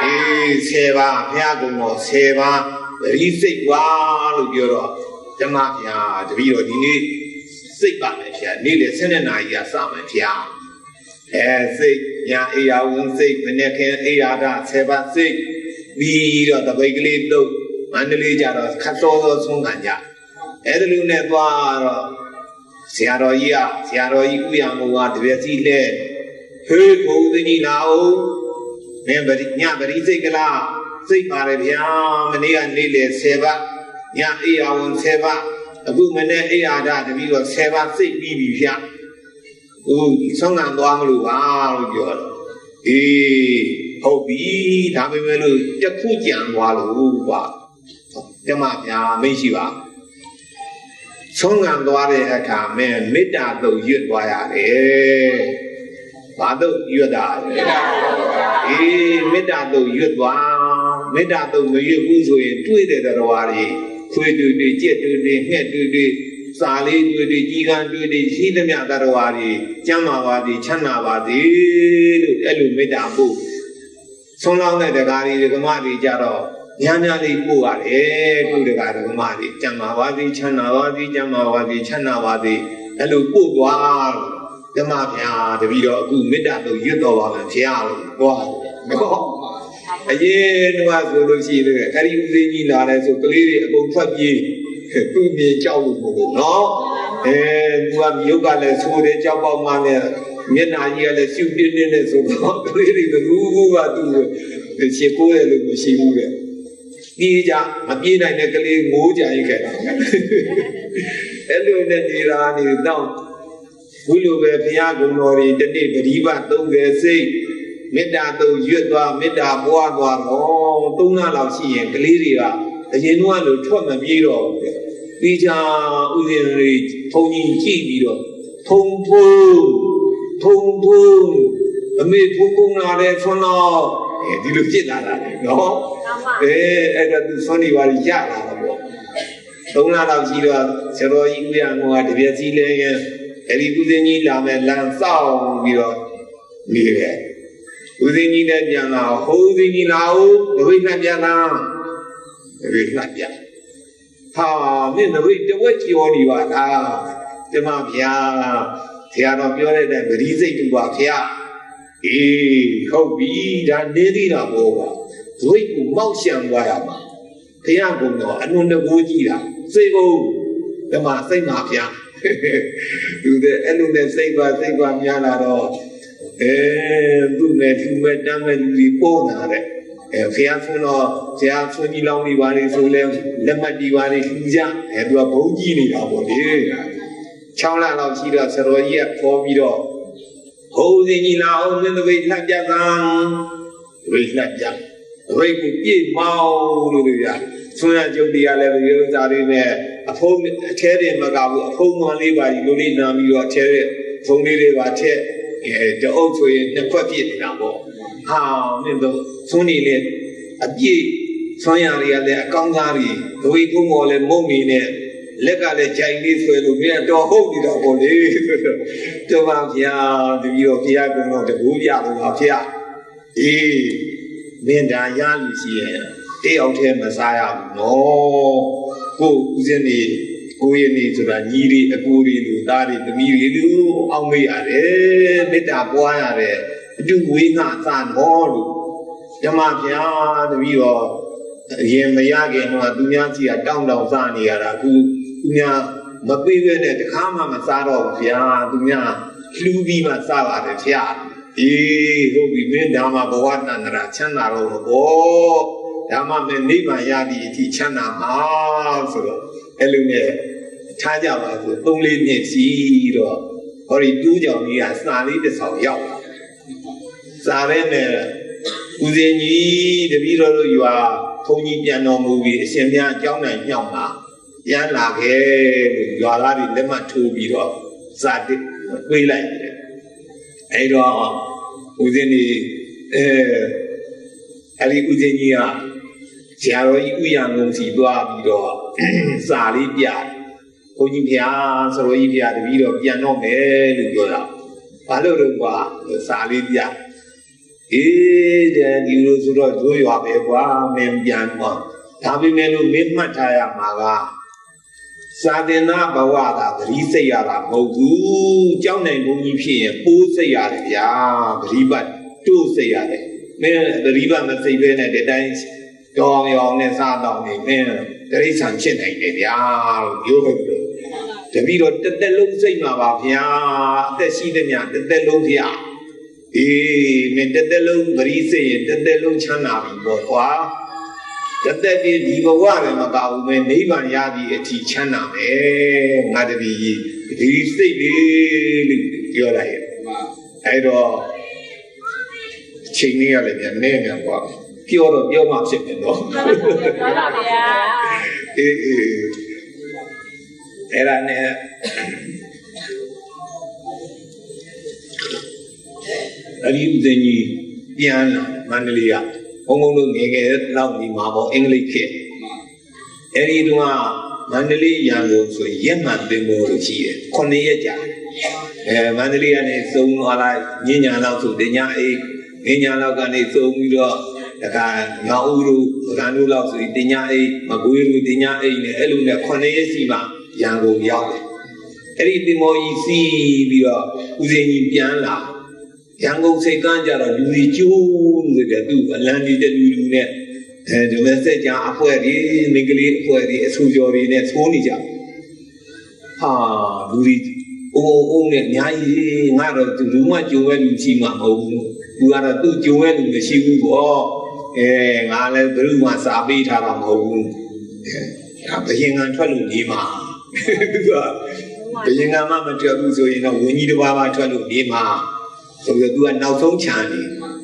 အေး10ပါးဘုရားကုံတော်10ပါးပရိစိတ်ွာလို့ပြောတော့ဓမ္မဗျာတပည့်တော်ဒီနေ့စိတ်ပါမယ်ဗျာနေ့လေ7နာရီကစမယ်ဗျာစိတ်ညာအေယာဝန်းစိတ်မနေ့ခင်အေယာဒ10ပါးစိတ်ပြီးတော့တပိတ်ကလေးတုတ်မန္တလေးကြတော့ခတ်တော်ဆုံးခံကြအဲ့ဒါလူနဲ့သွားတော့ဆရာတော်ကြီးဥယျာဉ်ကတပည့်စီလဲဟေးဘုံသိကြီးလာအောင်မင်းညပရိစိတ်ကလားစိတ်ပါတယ်ဗျာမနေ့ကနေ့လေ10ပါးညအေယာဝန်း10ပါးအခုမနေ့အေယာဒတပြီးတော့10ပါးစိတ်ပြီးပြီဗျာဆုံးခံသွားမလို့ပါလို့ပြောတယ်အေးဟုတ်ပြီဒါပေမဲ့လို့တခုကြံသွားလို့ကွာဓမ္မဗျာမရှိပါဆုံးခံသွားတဲ့အခါမဲ့မေတ္တာတုတ်ရွတ်သွားရတယ်ဘာတုတ်ရွတ်တာအေးမေတ္တာတုတ်ရွတ်သွားမေတ္တာတုတ်မရွတ်ဘူးဆိုရင်တွေ့တဲ့တော်တွေခွေတွေ့ကြက်တွေ့ငှက်တွေ့စာလေးတွေ့ကြီးကန်းတွေ့ရှိသမျှတတော်တွေကျမ်းမာပါသည်ချမ်းသာပါသည်လို့အဲ့လိုမေတ္တာပို့ဆုံးလောင်းတဲ့တရားတွေဓမ္မတွေကြတော့ညာလေးပို့ရတယ်တို့တရားဓမ္မတွေကျမ်းမာပါသည်ချမ်းသာပါသည်ကျမ်းမာပါသည်ချမ်းသာပါသည်အဲ့လိုပို့သွားဓမ္မဗျာတပည့်တော်အခုမေတ္တာတို့ရွတ်တော်ပါမယ်ဖျားလို့ဟောနော်အရင်တော့ဆိုလို့ရှိရင်အဲ့ဒီဥစဉ်ကြီးလာတယ်ဆိုကလေးတွေအကုန်ထွက်ပြေးသူ့မြေကြောက်လို့မဟုတ်နော်သူကမြုပ်ကလည်းဆိုးတယ်ကြောက်ပေါက်မှလည်းမျက်နာကြီးကလည်းရှုပ်တင်းတင်းနဲ့ဆိုတော့ကလေးတွေကသူ့ကသူ့ရှင်းကိုယ်ရလို့မရှိဘူးတဲ့ဒီကြမပြေးနိုင်တဲ့ကလေးငိုးကြရိတ်ခဲ့တာအဲ့လိုနဲ့နေတာနေတော့ဘုလိုပဲဘုရားကုံတော်တွေတနေ့ပရိပတ်30စိတ်မေတ္တာတုံရွတ်သွားမေတ္တာပွားသွားတော့3လလောက်ရှိရင်ကလေးတွေကအရင်ကလို့ထွက်မပြေးတော့ဘူးပြီးကြဥစဉ်တွေဘုံကြီးကြည့်ပြီးတော့ထုံအမေဖုန်းကုန်လာတဲ့ဆွမ်းတော့ဒီလိုဖြစ်လာတာနော်အဲ့ဒါသူဆွမ်းနေပါရလာတာပေါ့3လလောက်ရှိတော့ဆရာတော်ကြီးဥရမောကတပြည့်စီလဲရင်အဲ့ဒီဥစဉ်ကြီးလာမယ်လမ်းစောင့်ပြီးတော့နေတယ်ဥစဉ်ကြီးနဲ့ပြန်လာဟိုဥစဉ်ကြီးလာဦးတပိတ်နဲ့ပြန်လာတပိတ်နဲ့ပြန်ဟာမင်းတပိတ်တဝက်ကျော်နေပါလားဓမ္မဗျာဆရာတော်ပြောတဲ့ဗတိစိတ်တူပါဗျာအေးဟုတ်ပြီဒါနေသေးတာပေါ့ကွာဇွိတ်ကိုမောက်ရှံသွားရမှာဘုရားကုံတော်အနုတကိုးကြည့်တာစေကုန်ဓမ္မစိတ်ပါဗျာ သူအဲ့လိုနဲ့စိတ်ပါများလာတော့သူ့နဲ့သူ့မဲ့တမ်းမဲ့လူကြီးပေါ်လာတဲ့ဖျားဆွန်းတော့ဖျားဆွန်းကြီးလောင်းနေပါလေဆိုလဲလက်မှတ်တီးပါလေလူကြသူကဘုံကြီးနေတာပေါ့လေ6 လလောက်ရှိတော့ဆရာတော်ကြီးကခေါ်ပြီးတော့ဟိုးစင်ကြီးလာအောင်မင်းတို့လှပ်ပြတာဝိလှပ်ပြရိတ်ကိုပြည့်မောင်းလို့ပြဆွမ်းရကျုပ်တရားလည်းရေစာလေးနဲ့အဖုံးအထဲတွေမကဘူးအဖုံးမလေးပါကြီးလိုလေးနာပြီးတော့အထဲတဲ့ဖုံးလေးတွေပါထက်တအုပ်ဆိုရင်နှစ်ခွက်ပြည့်နေတာပေါ့ဟာမင်းတို့ဆွမ်းနေလေအပြည့်ဆွမ်းရတွေကလည်းအကောင်းစားတွေဒဝိကုန်းမော်လည်းမုံနေနဲ့လက်ကလည်းဂျိုင်လေးဆွဲလို့မင်းတော့ဟုတ်နေတာပေါ့လေတော်ပါဗျာတပီတော့ဘုရားကတော့တကူပြလို့ပါဗျာအေးမင်းဒါရလို့ရှိရင်တယောက်တည်းမစားရဘူးနော်ကိုဦးစင်းနေကိုရနေဆိုတာညီတွေအကူတွေလူသားတွေသမီးတွေလူအောင်မေးရတယ်မေတ္တာပွားရတယ်အတူဝေးငါသာတော်လို့ဓမ္မဗျာတပီတော့အရင်မရခင်တော့သူများကြီးကတောင်းစားနေရတာအခုသူများမပေးရတဲ့တခါမှမစားတော့ဘူးဗျာသူများလှူပြီးမှစားပါတယ်ဗျာအေးဟုတ်ပြီမင်းဒါမှဘဝတန္တရာချမ်းသာတော့ဘောဒါမှမင်းနိဗ္ဗာန်ရသည်အထိချမ်းသာမှာဆိုတော့အဲ့လိုနဲ့ထားကြပါဆို3-4 နှစ်စီတော့ဟောဒီတူးကြောင်ကြီးကစာလေးတစ်ဆောင်ရောက်လာစာရဲနဲ့ဦးစင်ကြီးတပည့်တော်တို့ရွာဘုန်းကြီးပြန်တော်မူပြီးအရှင်မြတ်အကြောင်းနိုင်ညောင်းလာပြန်လာခဲ့လို့ရွာသားတွေလက်မှတ်ထိုးပြီးတော့စာတစ်တွေးလိုက်တယ်အဲ့တော့ဦးစင်ကြီးအဲ့ဒီဦးစင်ကြီးကဆရာတော်ကြီးဥယျာဉ်ကုန်စီသွားပြီးတော့စာလေးပြဘုန်းကြီးဗျာဆရာတော်ကြီးဗျာတပည့်တော်ပြန်တော့မယ်လို့ပြောတာဘာလို့တော့ကွာစာလေးပြအေးတဲ့ဒီလိုဆိုတော့ဇိုးရွာပဲကွာမင်းပြန်တော့ဒါပေမဲ့လို့မင်းမှတ်ထားရမှာကစာသင်္နာဘဝကသတိစိတ်ရတာမဟုတ်ဘူးကြောက်နိုင်ဘုန်းကြီးဖြစ်ရင်ပိုးစိတ်ရတယ်ဗျာသတိပတ်တိုးစိတ်ရတယ်မင်းသတိပတ်မစိတ်ပဲနဲ့တတိုင်းတော်ရောင်နဲ့စားတော့နေမင်းတရိษံဖြစ်နိုင်တယ်ဗျာလို့ပြောလို့တပီတော့တစ်သက်လုံးစိတ်မှာပါဗျာအသက်ရှိတဲ့ညတစ်သက်လုံးဗျာအေးမင်းတစ်သက်လုံးသတိစိတ်ရင်တစ်သက်လုံးချမ်းသာပြီပေါ့ကွာတစ်သက်တည်းဒီဘဝလည်းမပါဘူးပဲနိဗ္ဗာန်ရသည်အထိချမ်းသာမယ်ငါတပီဒီစိတ်လေးလို့ပြောလိုက်ရဲ့အဲ့တော့ချိန်လေးရလည်းပြန်နေမြန်ကွာပြောတော့ပြောမှဖြစ်မယ်နော်မှန်ပါဗျာအေးအဲ့ဒါနဲ့အရိဥဒင်းကြီးပြန်လာမန္တလေးကဘုံဘုံတို့ငယ်ငယ်လောက်ဒီမှာပေါ့အင်္ဂလိပ်ခေတ်အဲ့ဒီတုန်းကမန္တလေးရန်ကုန်ဆိုရက်မှန်သင်္ဘောလို့ရှိတယ်9 ရက်ကြာမန္တလေးကနေစုံသွားလိုက်ညညာလောက်ဆိုတင်ညာအေးညညာလောက်ကနေစုံပြီးတော့တခါညောင်ဦးတို့ဗကံတို့လောက်ဆိုတင်ညာအိမကွေးတို့တင်ညာအိနဲ့အဲ့လိုနဲ့9 ရက်စီမှရန်ကုန်ရောက်တယ်အဲ့ဒီတင်မောကြီးစီးပြီးတော့ဦးစင်ကြီးပြန်လာရန်ကုန်စိတ်ကန်းကြတော့လူကြီးကျိုးလို့တဲ့သူ့အလံနေတဲ့လူနဲ့ဒီမဲ့စက်ကြအဖွဲတွေမိန်းကလေးအဖွဲတွေအဆူကျော်တွေနဲ့သိုးနေကြဟာလူကြီးအိုးနဲ့အများကြီးငါတော့လူမကြုံရဲ့လူရှိမှမဟုတ်ဘူးသူကတော့သူ့ကြုံရဲ့လူမရှိဘူးပေါ့ငါလည်းဘယ်သူမှစာပေးထားတာမဟုတ်ဘူးဘယင်ငံထွက်လို့နေမှာသူကဘယင်ငံမှမထွက်ဘူးဆိုရင်တော့ဝင်းကြီးတစ်ပါးပါထွက်လို့နေမှာဆိုတော့သူကနောက်ဆုံးခြံနေ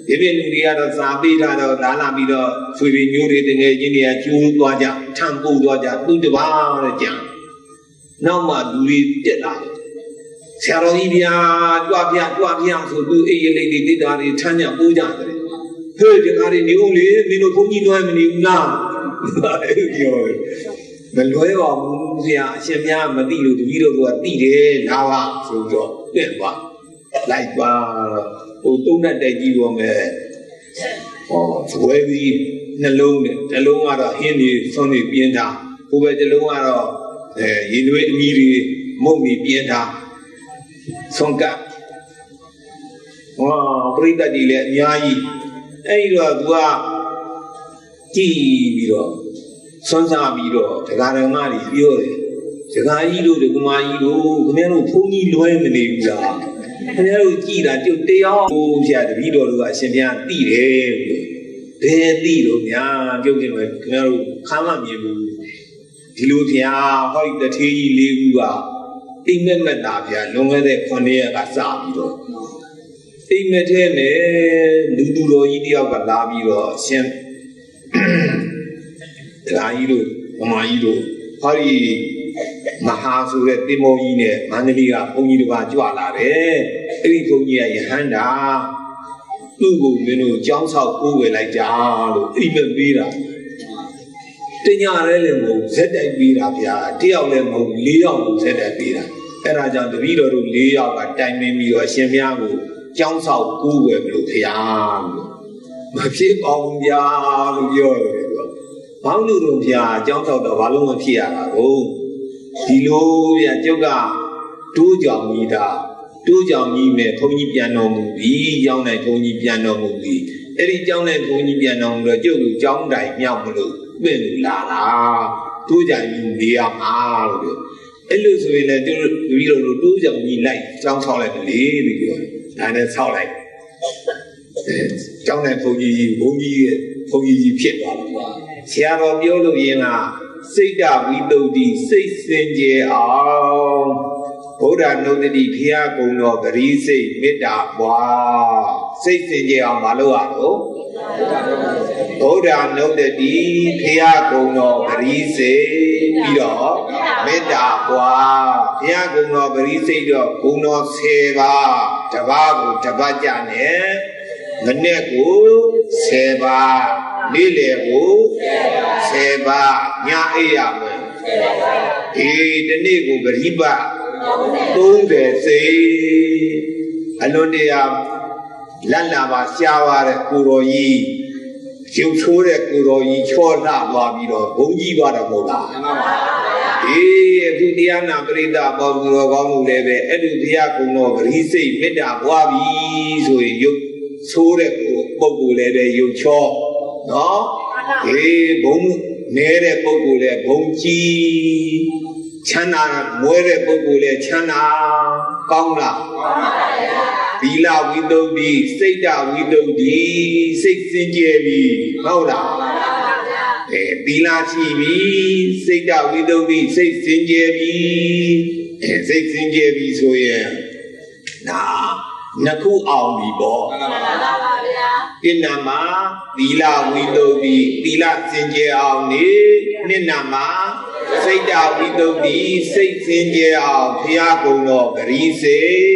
ဒီပြလူတွေကတော့စာပေးထားတော့လာပြီးတော့ဆွေတွေမျိုးတွေတကယ်ချင်းတွေကကျိုးသွားကြထံပို့သွားကြသူတစ်ပါးတဲ့ကြံနောက်မှလူတွေတက်လာဆရာတော်ကြီးဗျာကြွားပြဆိုသူအိမ်လေးတွေတိတာတွေထမ်းညပိုးကြတယ်ဟဲ့ဒီကားတွေနေဦးလေမင်းတို့ဘုန်းကြီးလွှဲမနေဘူးလားအဲ့ပြောမလွဲပါဘူးဆရာအရှင်များမသိလို့တပည့်တို့ကသိတယ်လာပါဆိုတော့ပြန်သွားလိုက်ပါဟိုတုံးနဲ့တိုက်ကြည့်တော့မယ်ဟောသဝဲပြီးနှလုံးနဲ့တစ်လုံးကတော့ဟင်းနေဆွမ်းနေပြင်းတာဟိုဘက်တစ်လုံးကတော့ရေနွေးအမီတွေမုတ်နေပြင်းတာဆွမ်းကဟောပရိသတ်ကြီးလည်းအများကြီးအဲ့တော့သူကကြည်ပြီးတော့ဆွမ်းစားပြီးတော့ဒကာဒကမတွေပြောတယ်ဆ ကြီးတို့ဒီကမာကြီးတို့ခင်ဗျားတို့ဘုန်းကြီးလွဲမနေဘူးလားခင်ဗျားတို့ကြည်တာကျုပ်တရားဟိုဖျားတပည့်တော်တို့ကအရှင်ဘုရားသိတယ်ဘယ်သိလို့များကျုပ်ကျင်မယ်ခင်ဗျားတို့ခါမှမြင်ဘူးဒီလိုဖျားဟောဒီတထေးကြီး၄ခုကအိမ်မက်မက်တာဖျားလွန်ခဲ့တဲ့9 ရက်ကစပြီးတော့အိမ်မက်ထဲနဲ့လူသူတော်ကြီးတယောက်ကလာပြီးတော့ရှင်တရားကြီးတို့ဗမာကြီးတို့ဟောဒီမဟာဆိုတဲ့တင်မောကြီးနဲ့မန္တလေးကဘုန်းကြီးတစ်ပါးကြွလာတယ်အဲ့ဒီဘုန်းကြီးကယဟန္တာသူ့ကိုမင်းတို့ကြောင်းဆောက်ကိုးဝယ်လိုက်ကြလို့အိမ်မက်ပေးတာတင်ညာရဲလည်းမဟုတ်ဇက်တိုက်ပေးတာဗျာတယောက်လည်းမဟုတ်၄ယောက်ကိုဇက်တိုက်ပေးတာအဲ့ဒါကြောင့်တပည့်တော်တို့၄ယောက်ကတိုင်ပင်ပြီးတော့အရှင်ဘုရားကိုကြောင်းဆောက်ကိုးဝယ်မလို့ဖျားလို့မဖြစ်ပါဘူးဗျာလို့ပြောတယ်ကွာဘောင်းလူတို့ဗျာကြောင်းဆောက်တော့ဘာလို့မဖြစ်ရတာကိုဒီလိုဗျာကျုပ်ကတိုးကြောင်ကြီးတာတိုးကြောင်ကြီးမဲ့ဘုန်းကြီးပြန်တော်မူပြီးကျောင်းတိုင်းဘုန်းကြီးပြန်တော်မူပြီးအဲ့ဒီကျောင်းတိုင်းဘုန်းကြီးပြန်တော်မူတော့ကျုပ်ကကျောင်းတိုင်းမြောက်မလို့ပြင်လူလာတိုးကြောင်ကြီးနေရမှာလို့ပြောအဲ့လိုဆိုရင်လည်းတို့ပြီးတော့တိုးကြောင်ကြီးလိုက်ကျောင်းဆောက်လိုက်လေလို့ပြောတယ်ဒါနဲ့ဆောက်လိုက်ကျောင်းတိုင်းဘုန်းကြီးဖြစ်သွားတယ်ဆရာတော်ပြောလို့ရင်ကစိတ်တဝိတုဒ္ဓိစိတ်စင်ကြယ်အောင်ဗုဒ္ဓနုဒ္ဓတိဘုရားကုံတော်ဂရီးစိတ်မေတ္တာပွားစိတ်စင်ကြယ်အောင်မလုပ်ရတော့ဗုဒ္ဓနုဒ္ဓတိဘုရားကုံတော်ဂရီးစိတ်ပြီးတော့မေတ္တာပွားဘုရားကုံတော်ဂရီးစိတ်တော့ဂုဏ်တော်10ပါးတစ်ပါးကိုတစ်ပတ်ကြနဲ့မနေ့ကို10ပါးနေ့လယ်ကို10ပါးညအိပ်ရမယ်တနေ့ကိုဂရိပ30စိတ်အလွန်တရာလက်လာပါရှားပါတဲ့ကိုတော်ကြီးရုပ်ဆိုးတဲ့ကိုတော်ကြီးချောလှသွားပြီးတော့ဘုံကြီးသွားတယ်မဟုတ်လားအခုတရားနာပရိသတ်ပေါင်းသူတော်ကောင်းမှုလည်းပဲအဲ့ဒီဘုရားကုံတော်ဂရိစိတ်မေတ္တာပွားပြီဆိုရင်ရုပ်ဆိုးတဲ့ပုဂ္ဂိုလ်လည်းပဲရုပ်ချောနော်ဘုံနေတဲ့ပုဂ္ဂိုလ်လည်းဘုံကြီးချမ်းသာမွဲတဲ့ပုဂ္ဂိုလ်လည်းချမ်းသာကောင်းလားသီလဝိသုဒ္ဓိစိတ်တဝိသုဒ္ဓိစိတ်စင်ကြယ်ပြီဟုတ်လားသီလရှိပြီစိတ်တဝိသုဒ္ဓိစိတ်စင်ကြယ်ပြီစိတ်စင်ကြယ်ပြီဆိုရင်နှစ်ခုအောင်ပြီပေါ့တိဏ္ဍမှာသီလဝိသုဒ္ဓိသီလစင်ကြယ်အောင်နေနှစ်ဏ္ဍမှာစိတ်တဝိသုဒ္ဓိစိတ်စင်ကြယ်အောင်ဘုရားကုံတော်ဂရီးစိတ်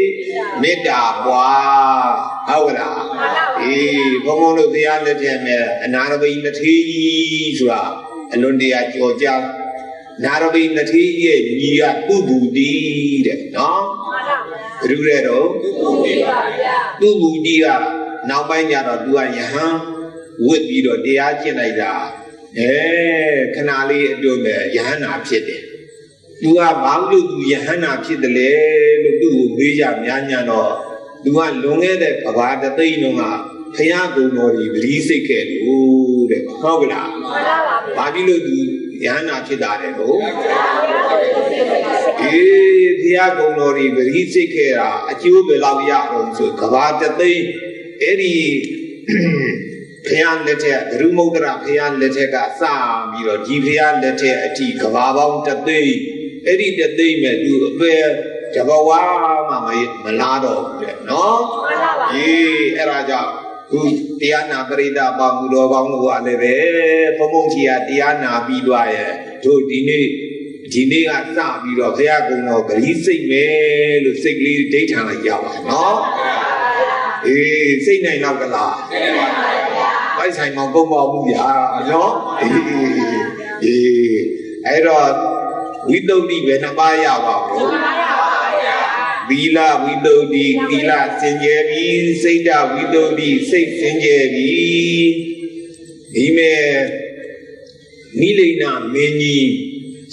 မေတ္တာပွားဟုတ်လားဘုံဘုံတို့ဘုရားလက်ထက်မှာအနာရဘိနထေးကြီးဆိုတာအလွန်တရာကြော်ကြားနာရဘိနထေးရဲ့ညီကပုဗ္ဗူတိတဲ့နော်ဘယ်လိုလဲတော့ပုဗ္ဗူတိကနောက်ပိုင်းကျတော့သူကယဟန်ဝစ်ပြီးတော့တရားကျင့်လိုက်တာခဏလေးအတွင်းမဲ့ယဟန္တာဖြစ်တယ်သူကဘာလို့သူယဟန္တာဖြစ်တယ်လဲလို့သူ့ကိုမေးကြများညာတော့သူကလွန်ခဲ့တဲ့ကဘာတသိန်းလုံးကဘုရားကုံတော်ကြီးပရိစိတ်ခဲ့လို့တဲ့ဟုတ်ကလားဘာဖြစ်လို့သူယဟန္တာဖြစ်တာလဲလို့ဘုရားကုံတော်ကြီးပရိစိတ်ခဲ့တာအကျိုးပဲလောက်ရအောင်ဆိုကဘာတသိန်းအဲ့ဒီဘုရားလက်ထက်ဂရုမုဒ္ဒရာဘုရားလက်ထက်ကစပြီးတော့ဒီဘုရားလက်ထက်အထိကဘာပေါင်းတသိန်းအဲ့ဒီတသိန်းမဲ့သူအပေတဘဝမှမလားတော့ဘူးလေနော်အဲ့ဒါကြောင့်ခုတရားနာပရိသတ်ပေါင်းသူတော်ကောင်းတို့ကလည်းပဲဘုံဘုံကြီးကတရားနာပြီးသွားရဲ့တို့ဒီနေ့ကစပြီးတော့ဘုရားကုံတော်ဂရီးစိတ်မယ်လို့စိတ်ကလေးဒိဋ္ဌာန်လိုက်ရပါနော်စိတ်နိုင်တော့ကလားပိုက်ဆိုင်မှာပုံပေါ်မှုဗျာနော်အဲ့တော့ဝိသုဒ္ဓိပဲနှစ်ပါးရပါဘူးသီလဝိသုဒ္ဓိသီလစင်ကြယ်ပြီစိတ်တဝိသုဒ္ဓိစိတ်စင်ကြယ်ပြီဒီမဲ့နိလိဏမင်းကြီး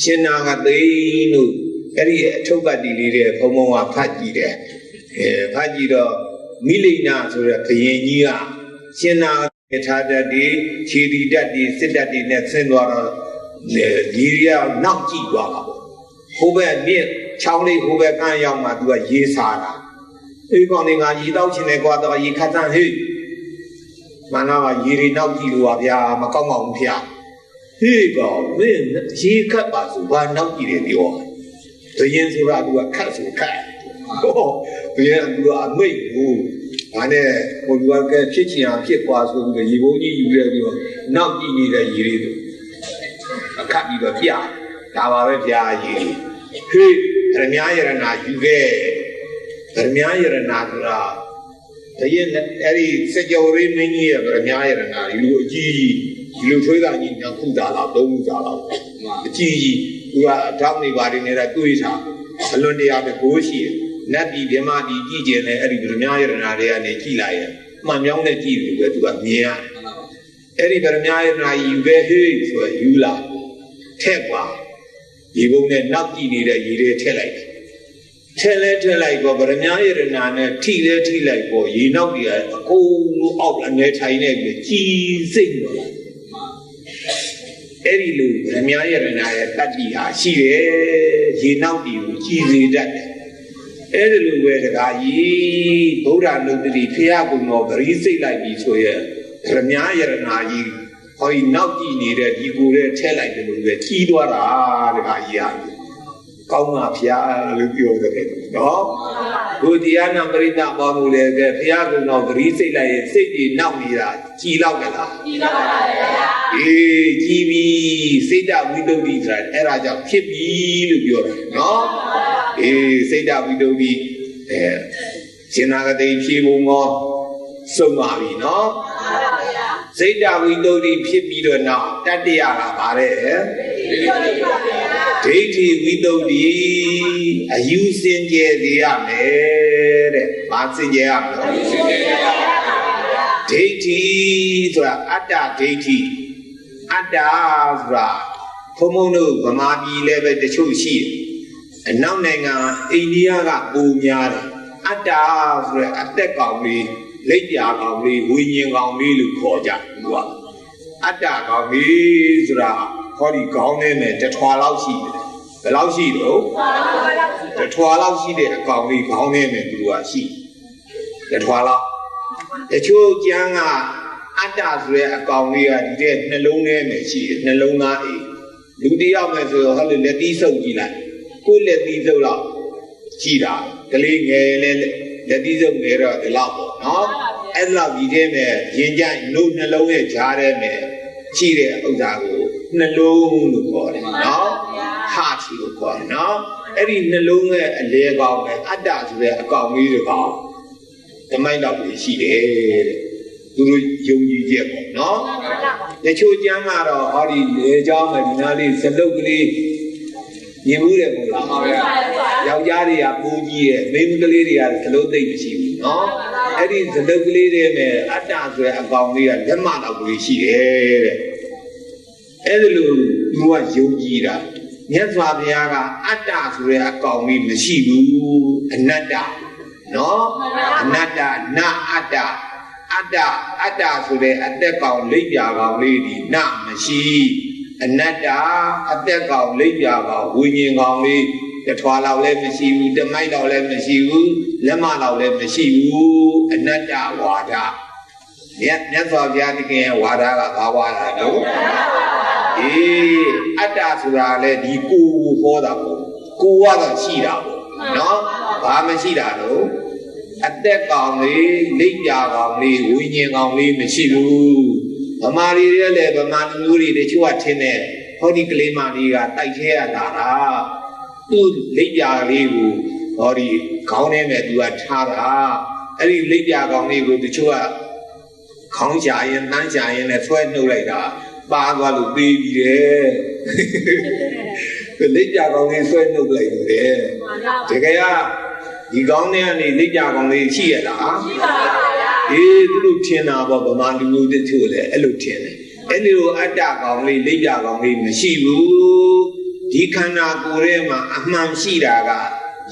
ရှင်နာဂသိန်းတို့အဲ့ဒီအထုပ်ကတိလေးတဲ့ဘုံဘုံကဖတ်ကြည့်တယ်ဖတ်ကြည့်တော့မိလိဏဆိုတဲ့ဘုရင်ကြီးကရှင်နာထားတတ်ဒီခြေတီတတ်ဒီစစ်တတ်ဒီနဲ့ဆင်းသွားတော့ဒီရီကနောက်ကြည့်သွားပါပေါ့ ဟိုဘက်မြစ်ချောင်းလေးဟိုဘက်ကမ်းရောက်မှသူကရေစားတာဒီကောင်တွေကရေတောက်ချင်တယ်ကွာတော့ရေခတ်တန်းဟေးမနာကရေတွေနောက်ကြည့်လို့ပါဗျာမကောက်ကောက်ဘူးဖျားဟေးကောင်မင်းရေခတ်ပါဆိုဘာနောက်ကြည့်တယ်ပြောဘယင်းဆိုတာသူကခတ်ဆိုခတ်ဟောဘယင်းသူကအမိတ်ဘူးဒါနဲ့ဟိုလူကဖြစ်ချင်အောင်ဖြစ်သွားဆိုပြီးရေဘုံကြီးယူရပြီးတော့နောက်ကြည့်နေတဲ့ရေတွေအခတ်ပြီးတော့ပြဒါပါပဲဗျာရေဟေးရမြယရနာယူခဲ့ရမြယရနာဆိုတာတရင်အဲ့ဒီစကြော်ရေးမင်းကြီးရဲ့ရမြယရနာဒီလိုအကြီးကြီးဒီလိုထွေးတာကြီးညာခုတာလားသုံးခုတာလားအကြီးကြီးသူကအထောက်နေပါတယ်နေတာတွေးထားအလွန်တရာပဲကိုရှိတယ်နတ်ပြည်မြမပြည်ကြည့်ကျင်တယ်အဲ့ဒီရမြယရနာတွေကနေကြည့်လိုက်ရင်မှန်မြောင်းနဲ့ကြည့်လို့ပဲသူကမြင်ရတယ်အဲ့ဒီရမြယရနာယူခဲ့ဟေးဆိုရယူလာထက်ပါရေဘုံနဲ့နောက်ကြည့်နေတဲ့ရေတွေထည့်လိုက်ထည့်လိုက်တော့ဗရမ ्या ရဏနဲ့ထိလိုက်ပေါ့ရေနောက်တွေအကုန်လုံးအောက်အနေထိုင်နေပြီးကြီးစိတ်တော့အဲ့ဒီလိုဗရမ ्या ရဏရဲ့တတ္တိဟာရှိတယ်ရေနောက်တွေကိုကြီးစေတတ်တယ်အဲ့ဒီလိုပဲတကားကြီးဗုဒ္ဓနုတ္တိဖျားကုံတော်ဂရိစိတ်လိုက်ပြီးဆိုရဲ့ဗရမ ्या ရဏကြီးဟောဒီနောက်ကြည့်နေတဲ့ဒီကိုယ်နဲ့ထဲလိုက်တယ်လို့ပဲကြီးသွားတာတကားကြီးဟာကောင်းပါဗျာလို့ပြောတယ်နော်ဘုရားနာပရိသတ်ပေါ်လို့လည်းပဲဘုရားကတော့ဂရိစိတ်လိုက်ရင်စိတ်ကြီးနောက်နေတာကြည်လောက်ကြလားကြည်လောက်ပါဗျာအေးကြည်ပြီစိတ်တဝိတုဒ္ဓိဆိုတာအဲ့ဒါကြောင့်ဖြစ်ပြီလို့ပြောတယ်နော်အေးစိတ်တဝိတုဒ္ဓိရှင်နာဂတိဖြေဖို့မောစုံပါပြီနော်စိတ်တဝိတုဒ္ဓိဖြစ်ပြီးတော့နောက်တတ္တရကပါတယ်ဒိဋ္ဌိဝိတုဒ္ဓိအယူစင်ကြယ်စေရမယ်တဲ့။ဘာစင်ကြယ်ရမလဲ။ဒိဋ္ဌိဆိုတာအတ္တဒိဋ္ဌိအတ္တဆိုတာဘုံဘုံတို့ဗမာပြည်လည်းပဲတချို့ရှိတယ်။အနောက်နိုင်ငံအိန္ဒိယကပုံများတယ်။အတ္တဆိုတဲ့အသက်ကောင်လေးလက်ပြကောင်လေးဝိညာဉ်ကောင်လေးလို့ခေါ်ကြတယ်သူကအတ္တကောင်လေးဆိုတာဟောဒီခေါင်းထဲမှာတထွာလောက်ရှိတယ်ဘယ်လောက်ရှိတော့တထွာလောက်ရှိတဲ့အကောင်လေးခေါင်းထဲမှာသူကရှိတထွာလောက်တချို့ကျမ်းကအတ္တဆိုတဲ့အကောင်လေးကဒီတဲ့နှလုံးထဲမှာရှိတယ်နှလုံးသားအေးလူတယောက်မှဆိုတော့ဟောလေလက်သီးဆုပ်ကြည့်လိုက်ကိုယ်လက်သီးဆုပ်တော့ရှိတာကလေးငယ်လဲလက်သီးဆုပ်ငယ်တော့ဒီလောက်ပေါ့နော်အဲ့လောက်ဒီထဲမှာရင်ကြိုက်နှုတ်နှလုံးရဲ့ကြားထဲမှာရှိတဲ့ဥစ္စာကိုနှလုံးလို့ခေါ်တယ်နော်ဟာချီလို့ခေါ်တယ်နော်အဲ့ဒီနှလုံးရဲ့အလဲကောင်းပဲအတ္တဆိုတဲ့အကောင်လေးတွေကောင်တမိုက်တော့ရှိတယ်တဲ့သူတို့ယုံကြည်ချက်ပေါ့နော်တချို့ကျမ်းကတော့ဟောဒီလေเจ้าမှာဒီနားလေးစလုတ်ကလေးမြင်မှုတယ်ပေါ့လားဟုတ်ပါဗျာယောက်ျားတွေကပူကြီးရဲ့မိန်းကလေးတွေကစလုတ်သိမ့်မရှိဘူးနော်အဲ့ဒီစလုတ်ကလေးတွေနဲ့အတ္တဆိုတဲ့အကောင်လေးကလက်မတော့ကြီးရှိတယ်တဲ့အဲ့ဒီလိုသူကယုံကြည်တာမြတ်စွာဘုရားကအတ္တဆိုတဲ့အကောင်လေးမရှိဘူးအနတ္တနော်အနတ္တနာအတ္တအတ္တဆိုတဲ့အသက်ကောင်လိပ်ပြာကောင်လေးဒီနာမရှိအနတ္တအသက်ကောင်လိပ်ပြာကောင်ဝိညာဉ်ကောင်လေးတထွာလောက်လည်းမရှိဘူးတမိုက်တော့လည်းမရှိဘူးလက်မတော့လည်းမရှိဘူးအနတ္တဝါဒမြတ်စွာဘုရားသခင်ရဲ့ဝါဒကဘာဝါဒလဲအေးအတ္တဆိုတာလေဒီကိုယ်ကိုဟောတာပေါ့ကိုယ်ကတော့ရှိတာပေါ့နော်ဘာမရှိတာတော့အသက်ကောင်လေးလိပ်ပြာကောင်လေးဝိညာဉ်ကောင်လေးမရှိဘူးဗမာတွေလည်းဗမာလူမျိုးတွေတချို့ကထင်တယ်ဟောဒီကလေးမလေးကတိုက်ထဲရတာလားသူ့လိပ်ပြာလေးကိုဟောဒီခေါင်းထဲမှာသူကထားတာအဲ့ဒီလိပ်ပြာကောင်လေးကိုတချို့ကခေါင်းချရင်နှမ်းချရင်လည်းဆွဲနှုတ်လိုက်တာပါသွားလို့ပေးပြီးတယ်လက်ကြကောင်လေးဆွဲနှုတ်လိုက်တယ်တကယ်ကဒီကောင်းတဲ့ကနေလက်ကြကောင်လေးရှိရလားရှိပါပါဗျာအေးသူတို့ထင်တာပေါ့ဗမာလူမျိုးတချို့လည်းအဲ့လိုထင်တယ်အဲ့ဒီလိုအတ္တကောင်လေးလက်ကြကောင်လေးမရှိဘူးဒီခန္ဓာကိုယ်ထဲမှာအမှန်ရှိတာက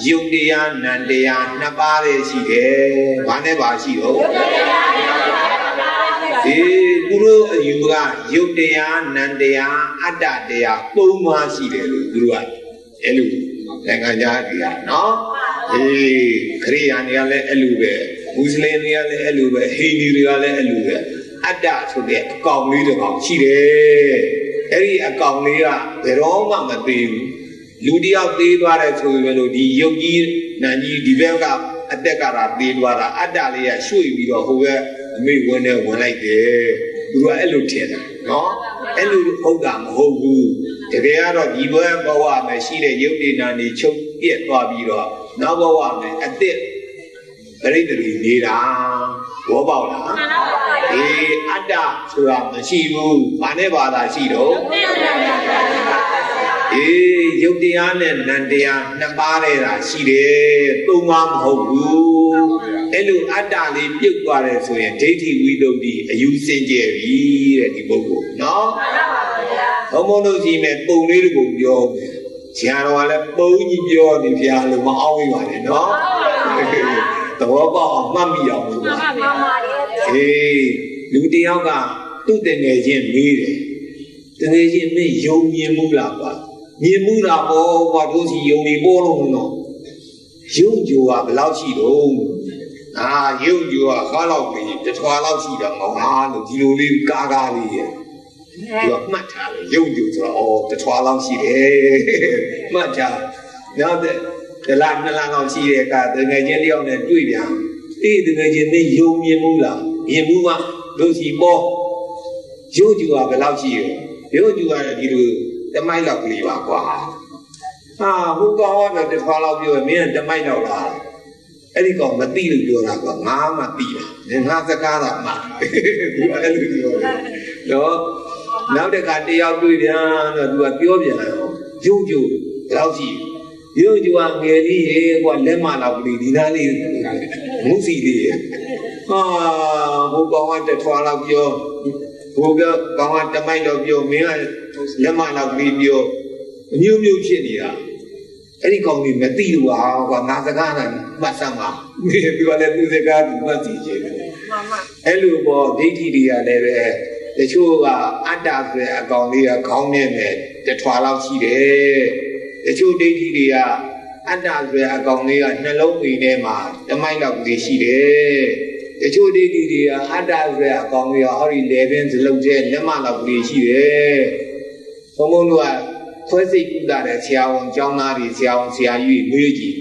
ယုတ်တရားနံတရားနှစ်ပါးတည်းရှိတယ်ဘာနဲ့ပါရှိတော့ဒီသူတို့အယူကယုတ်တရားနံတရားအတ္တတရားသုံးပါးရှိတယ်လို့သူတို့က အဲ့လိုနိုင်ငံခြားတွေကနော်ခရိယာတွေကလည်းအဲ့လိုပဲမွတ်စလင်တွေကလည်းအဲ့လိုပဲဟိန္ဒူတွေကလည်းအဲ့လိုပဲအတ္တဆိုတဲ့အကောင်လေးတစ်ကောင်ရှိတယ်အဲ့ဒီအကောင်လေးကဘယ်တော့မှမသေးဘူးလူတယောက်သေးသွားတယ်ဆိုရင်လို့ဒီယုတ်ကြီးနန်းကြီးဒီဘက်ကအတက်ကရာသေးသွားတာအတ္တလေးကရွှေ့ပြီးတော့ဟိုကအမေဝင်နဲ့ဝင်လိုက်တယ်သူကအဲ့လိုထင်တာနော်အဲ့လိုဟုတ်တာမဟုတ်ဘူးတကယ်ကတော့ဒီဘဝမှာရှိတဲ့ယုတ်ဒီနာနေချုပ်ပြက်သွားပြီးတော့နောက်ဘဝမှာအသက်ပရိသေတွေနေတာဘောပေါက်လားအတ္တဆိုတာမရှိဘူးဘာနဲ့ဘာသာရှိတော့ယုတ်တရားနဲ့နံတရားနှစ်ပါးတဲ့တာရှိတယ်သုံးပါးမဟုတ်ဘူးအဲ့လိုအတ္တလေးပြုတ်သွားတယ်ဆိုရင်ဒိဋ္ဌိဝိသုဒ္ဓိအယူစင်ကြယ်ပြီတဲ့ဒီပုဂ္ဂိုလ်နော်ဘုံဘုံတို့ကြီးမဲ့ပုံလေးတွေကိုပြောမယ်ဆရာတော်ကလည်းပုံကြီးပြောနေဖျားလို့မအောင်ပါနဲ့နော်သဘောပေါက်အောင်မှတ်မိအောင်လို့ပါလူတယောက်ကသူ့တငယ်ချင်းမေးတယ်တငယ်ချင်းမင်းယုံမြင်မှုလားကွာမြင်မှုလားပေါ့ကွာတို့စီယုံနေပေါ်လို့နော်ယုံကြည်ကဘယ်လောက်ရှိတော့ယုံကြည်ကကားလောက်ပြီးတထွာလောက်ရှိတော့ငေါလို့ဒီလိုလေးကားလေးရဲ့ဒီတော့မှတ်ထားတယ်ယုံကြည်ဆိုတော့တထွာလောက်ရှိတယ်မှတ်ထားနောက်တလားနှစ်လားလောက်ရှိတဲ့ကတငယ်ချင်းတယောက်နဲ့တွေ့ပြန်တငယ်ချင်းမင်းယုံမြင်မှုလားမြင်မှုကတို့စီပေါ်ယုံကြည်ကဘယ်လောက်ရှိရောယုံကြည်ကဒီလိုတမိုက်လောက်ကလေးပါကွာဟိုကောင်ကတော့တထွာလောက်ပြောမင်းကတမိုက်လောက်လားအဲ့ဒီကောင်မသိလို့ပြောတာကွာငါမှသိတာငါစကားတာမှဒီအဲ့လိုပြောတယ်နော်နောက်တစ်ခါတယောက်တွေ့ပြန်တော့သူကပြောပြန်အောင်ယုံကြည်ဘယ်လောက်ရှိယုံကြည်ကငယ်လေးရေကွာလက်မလောက်ကလေးဒီနားလေးမုစီလေးဟိုကောင်ကတထွာလောက်ပြောဟိုကောင်ကတမိုက်လောက်ပြောမင်းကလက်မလောက်ပြီးပြောအမျိုးမျိုးဖြစ်နေတာအဲ့ဒီကောင်ကြီးမသိလို့ကွာငါစကားနဲ့မှတ်စမ်းပါသူကလည်းသူစကားသူမှတ်စီချင်တယ်အဲ့လိုပေါ့ဒိဋ္ဌိတွေကလည်းပဲတချို့ကအတ္တဆိုတဲ့အကောင်လေးကခေါင်းနဲ့ပဲတထွာလောက်ရှိတယ်တချို့ဒိဋ္ဌိတွေကအတ္တဆိုတဲ့အကောင်လေးကနှလုံးအိမ်ထဲမှာတမိုက်လောက်ကြီးရှိတယ်တချို့ဒိဋ္ဌိတွေကအတ္တဆိုတဲ့အကောင်လေးကဟောဒီလေပင်စလုံးကျဲလက်မလောက်ကြီးရှိတယ်ဘုံဘုံတို့ကခွဲစိတ်ကုသတဲ့ဆရာဝန်ကျောင်းသားတွေဆရာဝန်ဆရာကြီးမေးကြည့်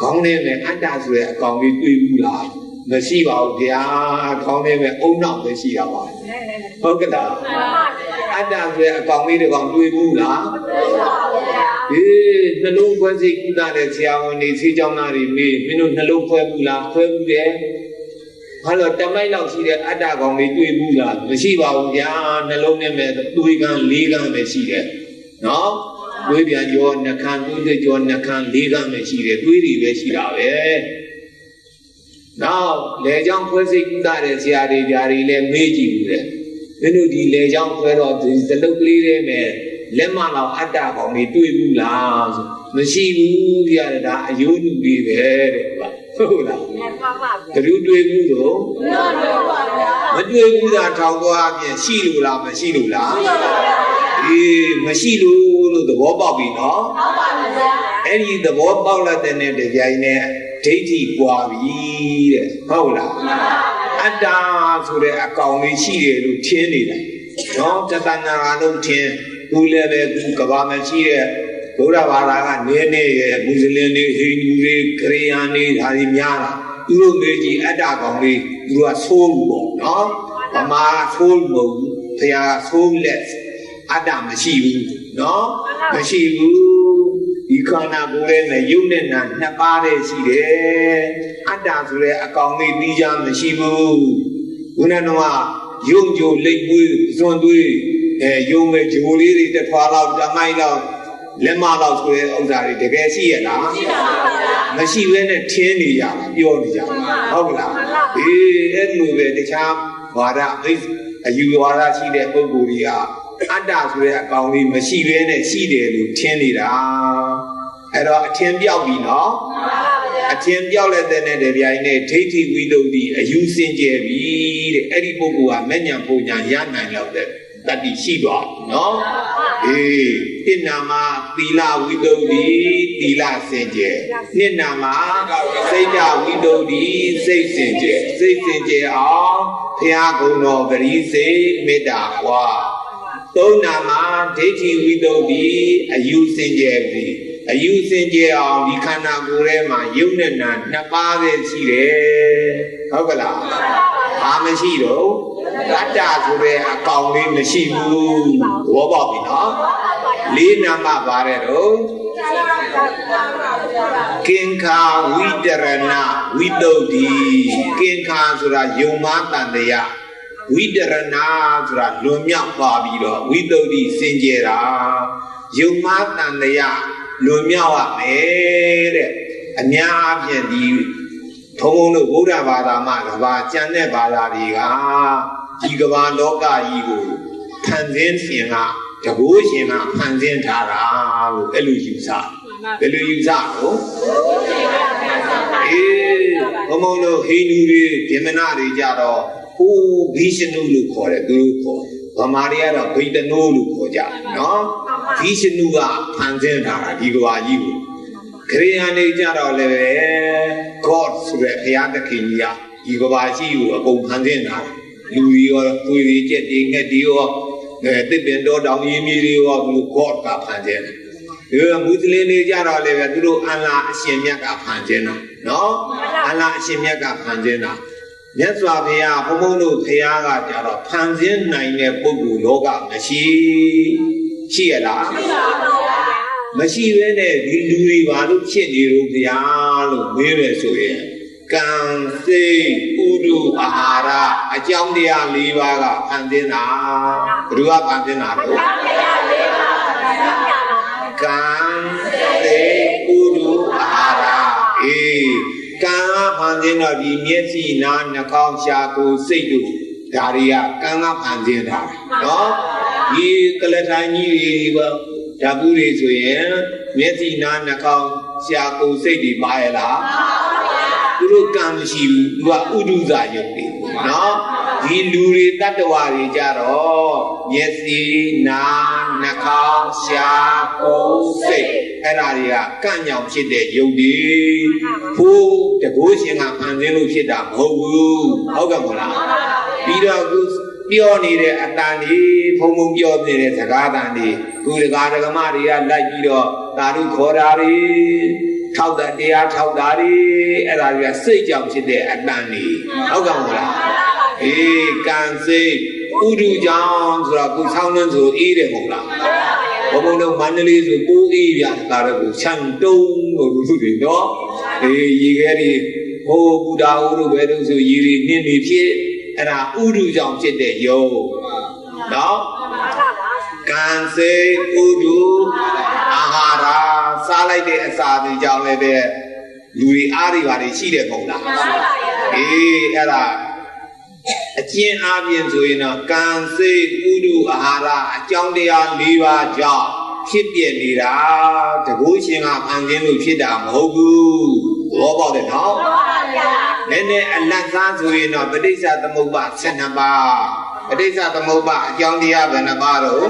ခေါင်းထဲမှာအတ္တဆိုတဲ့အကောင်လေးတွေ့ဘူးလားမရှိပါဘူးဗျာခေါင်းထဲမှာအုံနောက်ပဲရှိတာပါဟုတ်ကဲ့လားအတ္တဆိုတဲ့အကောင်လေးတစ်ကောင်တွေ့ဘူးလားနှလုံးခွဲစိတ်ကုသတဲ့ဆရာဝန်တွေဆေးကျောင်းသားတွေမေးမင်းတို့နှလုံးခွဲဘူးလားခွဲဘူးတယ်ဟာလို့တမိုက်လောက်ရှိတဲ့အတ္တကောင်လေးတွေ့ဘူးလားမရှိပါဘူးဗျာနှလုံးထဲမှာသွေးကန်းလေးကန်းပဲရှိတယ်နော်သွေးပြန်ကြောနှခမ်းသွေးကြောနှခမ်းလေးကမ်းပဲရှိတယ်သွေးတွေပဲရှိတာပဲနောက်လေကြောင်းခွဲစိတ်ကုသတဲ့ဆရာတွေဓာရီလည်းမေးကြည့်ဘူးလေမင်းတို့ဒီလေကြောင်းခွဲတော့ဒီသလုတ်ကလေးတွေနဲ့လက်မလောက်အတ္တကောင်တွေတွေ့ဘူးလားဆိုမရှိဘူးပြရတယ်ဒါအယုံလူတွေပဲတဲ့ဟုတ်လားတလူတွေ့ဘူးတော့မတွေ့ဘူးသာထောင်သွားပြင်ရှိလို့လားမရှိလို့လားမရှိလို့သဘောပေါက်ပြီနော်အဲ့ဒီသဘောပေါက်လာတဲ့နဲ့တကြိုင်နဲ့ဒိဋ္ဌိပွားပြီတဲ့ဟုတ်လားအတ္တဆိုတဲ့အကောင်လေးရှိတယ်လို့ထင်နေတာနော်တသနာလုံးထင်ဘူးလည်းပဲသူကဘာမှရှိတဲ့ဘုရားဘာသာကနေနေရဲ့မွတ်စလင်တွေဟိန္ဒူတွေခရစ်ယာန်တွေဒါတွေများတာသူတို့မေးကြည့်အတ္တကောင်လေးသူကဆိုးလို့ပေါ့နော်ဗမာဆိုးလို့ဘုရားဆိုးလက်အတ္တမရှိဘူးနော်မရှိဘူးဒီခန္ဓာကိုယ်ရဲ့ယုံနဲ့နာနှစ်ပါးတည်းရှိတယ်အတ္တဆိုတဲ့အကောင်လေးပြီးကြမရှိဘူးဘုရားတော်ကယုံကြိုလိတ်ပွေးစွန်သွေးယုံမဲ့ဂျိုလေးတွေတစ်ထွာလောက်တမိုက်လောက်လက်မလောက်ဆိုတဲ့ဥစ္စာတွေတကယ်ရှိရလားမရှိဘဲနဲ့ထင်းနေကြပြောနေကြဟုတ်ကလားအဲ့လိုပဲတခြားဝါဒအယူဝါဒရှိတဲ့ပုဂ္ဂိုလ်တွေကအတ္တဆိုတဲ့အကောင်လေးမရှိဘဲနဲ့ရှိတယ်လို့ထင်နေတာအဲ့တော့အထင်ပြောက်ပြီနော်အထင်ပြောက်လက်တဲ့တဲ့ဗျာနဲ့ဒိဋ္ဌိဝိသုဒ္ဓိအယူစင်ကြယ်ပြီတဲ့အဲ့ဒီပုဂ္ဂိုလ်ကမဉ္ဇဉ်ပူညာရနိုင်လောက်တဲ့ တတိရှိသွားနော်အေးတစ်နာမှာသီလဝိတုဒ္ဓိသီလစင်ကြယ်နှစ်နာမှာစိတ်ဓာဝိတုဒ္ဓိစိတ်စင်ကြယ်စိတ်စင်ကြယ်အောင်ဘုရားကုံတော်ပရိစေမေတ္တာဟွာသုံးနာမှာဒိဋ္ဌိဝိတုဒ္ဓိအယူစင်ကြယ်ပြီအယူစင်ကြယ်အောင်ဒီခန္ဓာကိုယ်ထဲမှာယုံနဲ့နာနှစ်ပါးပဲရှိတယ်ဟုတ်ကလားဘာမရှိတော့တတ္တဆိုတဲ့အကောင်လေးမရှိဘူးသဘောပေါက်ပြီနော်လေးနာမပါတယ်တော့ကင်္ခာဝိတရဏဝိတုဒ္ဓိကင်္ခာဆိုတာယုံမာတန်တရားဝိတရဏဆိုတာလွန်မြောက်သွားပြီးတော့ဝိတုဒ္ဓိစင်ကြယ်တာယုံမာတန်တရားလွန်မြောက်ရမယ်တဲ့အများအပြည့်ဒီထုံးထုံးတို့ဗုဒ္ဓဘာသာမှာကဘာကျန်တဲ့ဘာသာတွေကဒီကဘာလောကကြီးကိုဖန်ဆင်းရှင်ကတကူရှင်ကဖန်ဆင်းထားတာလို့အဲ့လိုယူဆဘယ်လိုယူဆလို့အေးဘုံဘုံတို့ဟိန္ဒူတွေဗြဟ္မဏတွေကြတော့ဟိုဘိရှနုလို့ခေါ်တယ်သူတို့ခေါ်ဗမာတွေကတော့ဗိတနိုးလို့ခေါ်ကြတယ်နော်ဘိရှနုကဖန်ဆင်းထားတာဒီကဘာကြီးကိုခရိယာနေကြတော့လည်းပဲ God ဆိုတဲ့ဘုရားသခင်ကြီးကဒီကဘာကြီးကိုအကုန်ဖန်ဆင်းထားတယ်လူတွေရောသွေးတွေကြက်တွေငှက်တွေရောတစ်ပင်တော်တောင်ရင်းမြေတွေရောသူတို့ God ကဖန်ဆင်းတယ်ဒီမွတ်စလင်တွေကြတော့လည်းပဲသူတို့အလ္လာဟ်အရှင်မြတ်ကဖန်ဆင်းတာနော်အလ္လာဟ်အရှင်မြတ်ကဖန်ဆင်းတာမြတ်စွာဘုရားဘုံဘုံတို့ဘုရားကကြတော့ဖန်ဆင်းနိုင်တဲ့ပုဂ္ဂိုလ်လောကမရှိရလားမရှိဘဲနဲ့ဒီလူတွေဘာလို့ဖြစ်နေလို့ဘုရားလို့မေးတယ်ဆိုရင်ကံစိတ်ဥဒုအာဟာရအကြောင်းတရား၄ပါးကဖန်ဆင်းတာဘယ်သူကဖန်ဆင်းတာလဲကံစိတ်ဥဒုအာဟာရအေးကံဖန်ဆင်းတော့ဒီမျက်စိနားနှာခေါင်းရှားကိုယ်စိတ်တို့ဒါတွေကကံကဖန်ဆင်းတာနော်ဒီကလထိုင်ကြီးတွေပါဓာတ်ဘူးတွေဆိုရင်မျက်စိနားနှာခေါင်းရှားကိုယ်စိတ်တွေပါရဲ့လားသူတို့ကံမရှိဘူးသူကဥဒုဇာယုတ်တွေနော်ဒီလူတွေတတ္တဝါတွေကြတော့မျက်စိနားနှာခေါင်းရှားကိုယ်စိတ်အဲ့ဒါတွေကကံ့ကြောင့်ဖြစ်တဲ့ယုတ်တွေဖို့တကိုးရှင်ကဖန်ဆင်းလို့ဖြစ်တာမဟုတ်ဘူးဟုတ်ကဲ့မို့လားပြီးတော့ခုပြောနေတဲ့အတန်ဒီဖုံဖုံပြောနေတဲ့စကားတန်ဒီခုဒကာဒကမတွေကလိုက်ပြီးတော့သာဓုခေါ်တာတွေထောက်တဲ့တရားထောက်တာတွေအဲ့ဒါတွေကစိတ်ကြောင့်ဖြစ်တဲ့အတန်ဒီဟုတ်ကဲ့မို့လားအေးကံစိတ်ဥဒုကြောင့်ဆိုတော့ခုဆောင်းနှင်းဆိုအေးတယ်မဟုတ်လားဘုံဘုံတို့မန္တလေးဆိုပိုးအေးပြတာတော့ကိုချန်တုံးလို့လူတွေနော်အေးရေခဲတွေဟိုဘုရားဦးတို့ပဲတို့ဆိုရေတွေနှင်းနေဖြစ်အဲ့ဒါဥဒုကြောင့်ဖြစ်တဲ့ယုံနော်ကံစိတ်ဥဒုအာဟာရစားလိုက်တဲ့အစာတွေကြောင့်လည်းပဲလူတွေအားတွေပါတွေရှိတယ်မဟုတ်လားအေးအဲ့ဒါအကျဉ်းအားဖြင့်ဆိုရင်တော့ကံစိတ်ဥဒုအာဟာရအကြောင်းတရား၄ပါးကြောင့်ဖြစ်ပြနေတာတကူရှင်ကဖန်ဆင်းလို့ဖြစ်တာမဟုတ်ဘူးဘောပေါက်တယ်နော်နည်းနည်းအလတ်သားဆိုရင်တော့ပဋိစ္စသမုပ္ပါ12ပါးပဋိစ္စသမုပ္ပါအကြောင်းတရားဘယ်နှပါးတော့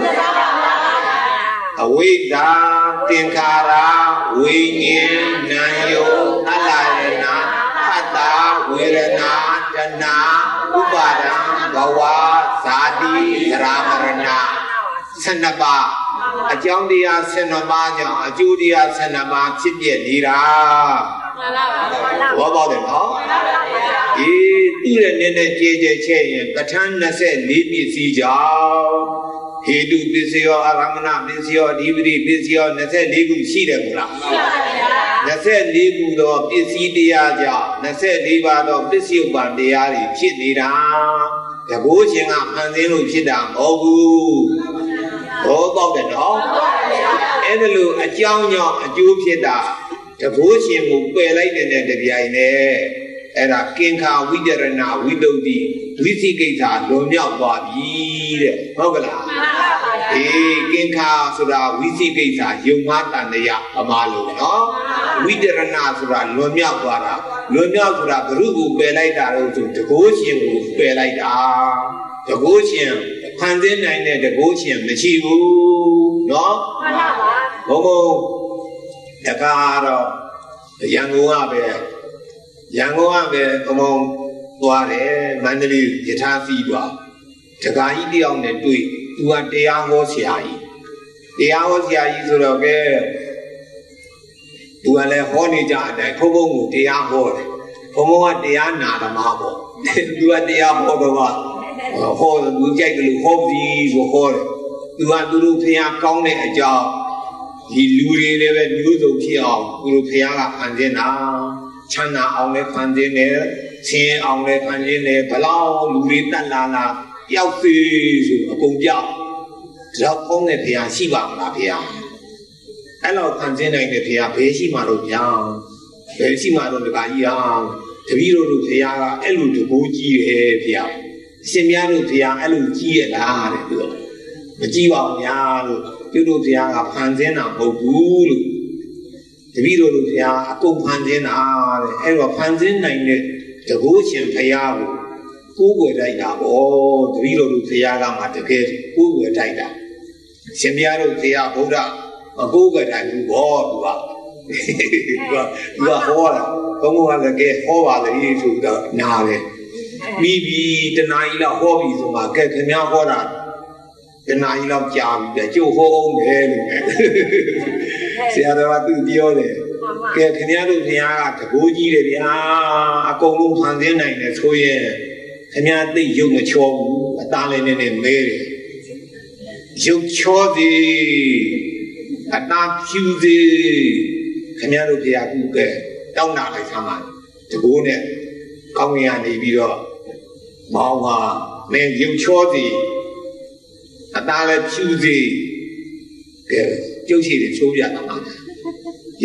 အဝိဇ္ဇာသင်္ခါရဝိညာဉ်နာယုအလယနာဖတ္တဝေဒနာတဏဥပါဒံဘဝဇာတိသရမရဏ12ပါးအကြောင်းတရား12ပါးကြောင့်အကျိုးတရား12ပါးဖြစ်ပြနေတာဘောပေါက်တယ်နော်ဒီသူ့ရဲ့နည်းနည်းကြဲကြဲချဲ့ရင်ပဋ္ဌာန်း24ပစ္စည်းကြောင့်ဟေတုပစ္စယောအရမဏပစ္စယောအဓိပတိပစ္စယော24ခုရှိတယ်မို့လား24ခုသောပစ္စည်းတရားကြောင့်24ပါးသောပစ္စယုပ္ပန်တရားတွေဖြစ်နေတာတကူရှင်ကဖန်ဆင်းလို့ဖြစ်တာမဟုတ်ဘူးဘောပေါက်တယ်နော်အဲ့ဒါလို့အကြောင်းကြောင့်အကျိုးဖြစ်တာတကူရှင်ကိုပယ်လိုက်တဲ့တပြိုင်နက်အဲ့ဒါကင်္ခာဝိတရဏဝိတုဒ္ဓိဝိသိကိစ္စလွန်မြောက်သွားပြီတဲ့ဟုတ်ကလားအေးကင်္ခာဆိုတာဝိသိကိစ္စယုံမှားတန်တရားအမှားလို့နော်ဝိတရဏဆိုတာလွန်မြောက်သွားတာလွန်မြောက်ဆိုတာဘုရုကိုပယ်လိုက်တာလို့ဆိုတကူရှင်ကိုပယ်လိုက်တာ တကုရှင်ဖန်ဆင်းနိုင်တဲ့တကုရှင်မရှိဘူးနော်မှန်ပါပါဘုံဘုံတကားတော့ရန်ကုန်ကပဲဘုံသွားတယ်မန္တလေးယထာစီသွားတကားကြီးတယောက်နဲ့တွေ့သူကတရားဟောဆရာကြီးဆိုတော့ကဲသူကလည်းဟောနေကြအတိုင်းဘုံဘုံကိုတရားဟောတယ်ဘုံဘုံကတရားနာဓမ္မပေါ့သူကတရားဟောတော့ဟောသူကြိုက်တယ်လို့ဟောပြီးဆိုဟောတယ်သူကသူတို့ဖျားကောင်းတဲ့အကြောင်းဒီလူတွေလည်းပဲမျိုးစုံဖြစ်အောင်သူတို့ဖျားကဖန်ဆင်းတာချမ်းသာအောင်လည်းဖန်ဆင်းတယ်ဆင်းအောင်လည်းဖန်ဆင်းတယ်ဘလောက်လူတွေတတ်လာပျောက်သေးဆိုအကုန်ကြောက်တော့ကောင်းတဲ့ဖျားရှိပါမလားဖျားအဲ့လိုဖန်ဆင်းနိုင်တဲ့ဖျားဘယ်ရှိမှတော့ဗျာဘယ်ရှိမှတော့ဒီကကြီးအောင်တပည့်တို့ဖျားကအဲ့လိုတကိုးကြီးတယ်ဖျားရှင်များတို့ဖျားအဲ့လိုကြီးရလားတဲ့သူကမကြည့်ပါဘူးများလို့ပြုတို့ဖျားကဖန်ဆင်းတာမဟုတ်ဘူးလို့တပည့်တို့ဖျားအကုန်ဖန်ဆင်းတာတဲ့အဲ့တော့ဖန်ဆင်းနိုင်တဲ့တကိုးရှင်ဖျားကိုကိုယ်ွယ်တိုက်တာပေါ့တပည့်တို့ဖျားကမှတကယ်ကိုယ်ွယ်တိုက်တာရှင်များတို့ဖျားဗုဒ္ဓကိုယ်ွယ်တိုက်ဘူးပေါ့သူကဟောတာဘုံဘုံကလည်းကဲဟောပါလေဆိုတော့နားတယ်ပြီးပြီတနာကြီးလောက်ဟောပြီဆိုမှကဲခင်ဗျားဟောတာတနာကြီးလောက်ကြာပြီကျုပ်ဟောအောင်တယ်လို့ဆရာတော်ကသူပြောတယ်ကဲခင်ဗျားတို့ခင်ဗျားကတကိုးကြီးတယ်ဗျာအကုန်လုံးဖန်ဆင်းနိုင်တယ်ဆိုရင်ခင်ဗျားသိရုပ်မချောဘူးအသားလည်းနဲ့မဲတယ်ရုပ်ချောသည်အသားဖြူသည်ခင်ဗျားတို့ဖျားကူကဲတောင်းတာလိုက်ဆမ်းပါတကိုးနဲ့ကောင်းကင်ကနေပြီးတော့မောင်ဟာမင်းရုပ်ချောသည်အသားလည်းဖြူသည်ကဲကျုပ်ရှိတယ်ချိုးပြတာပါ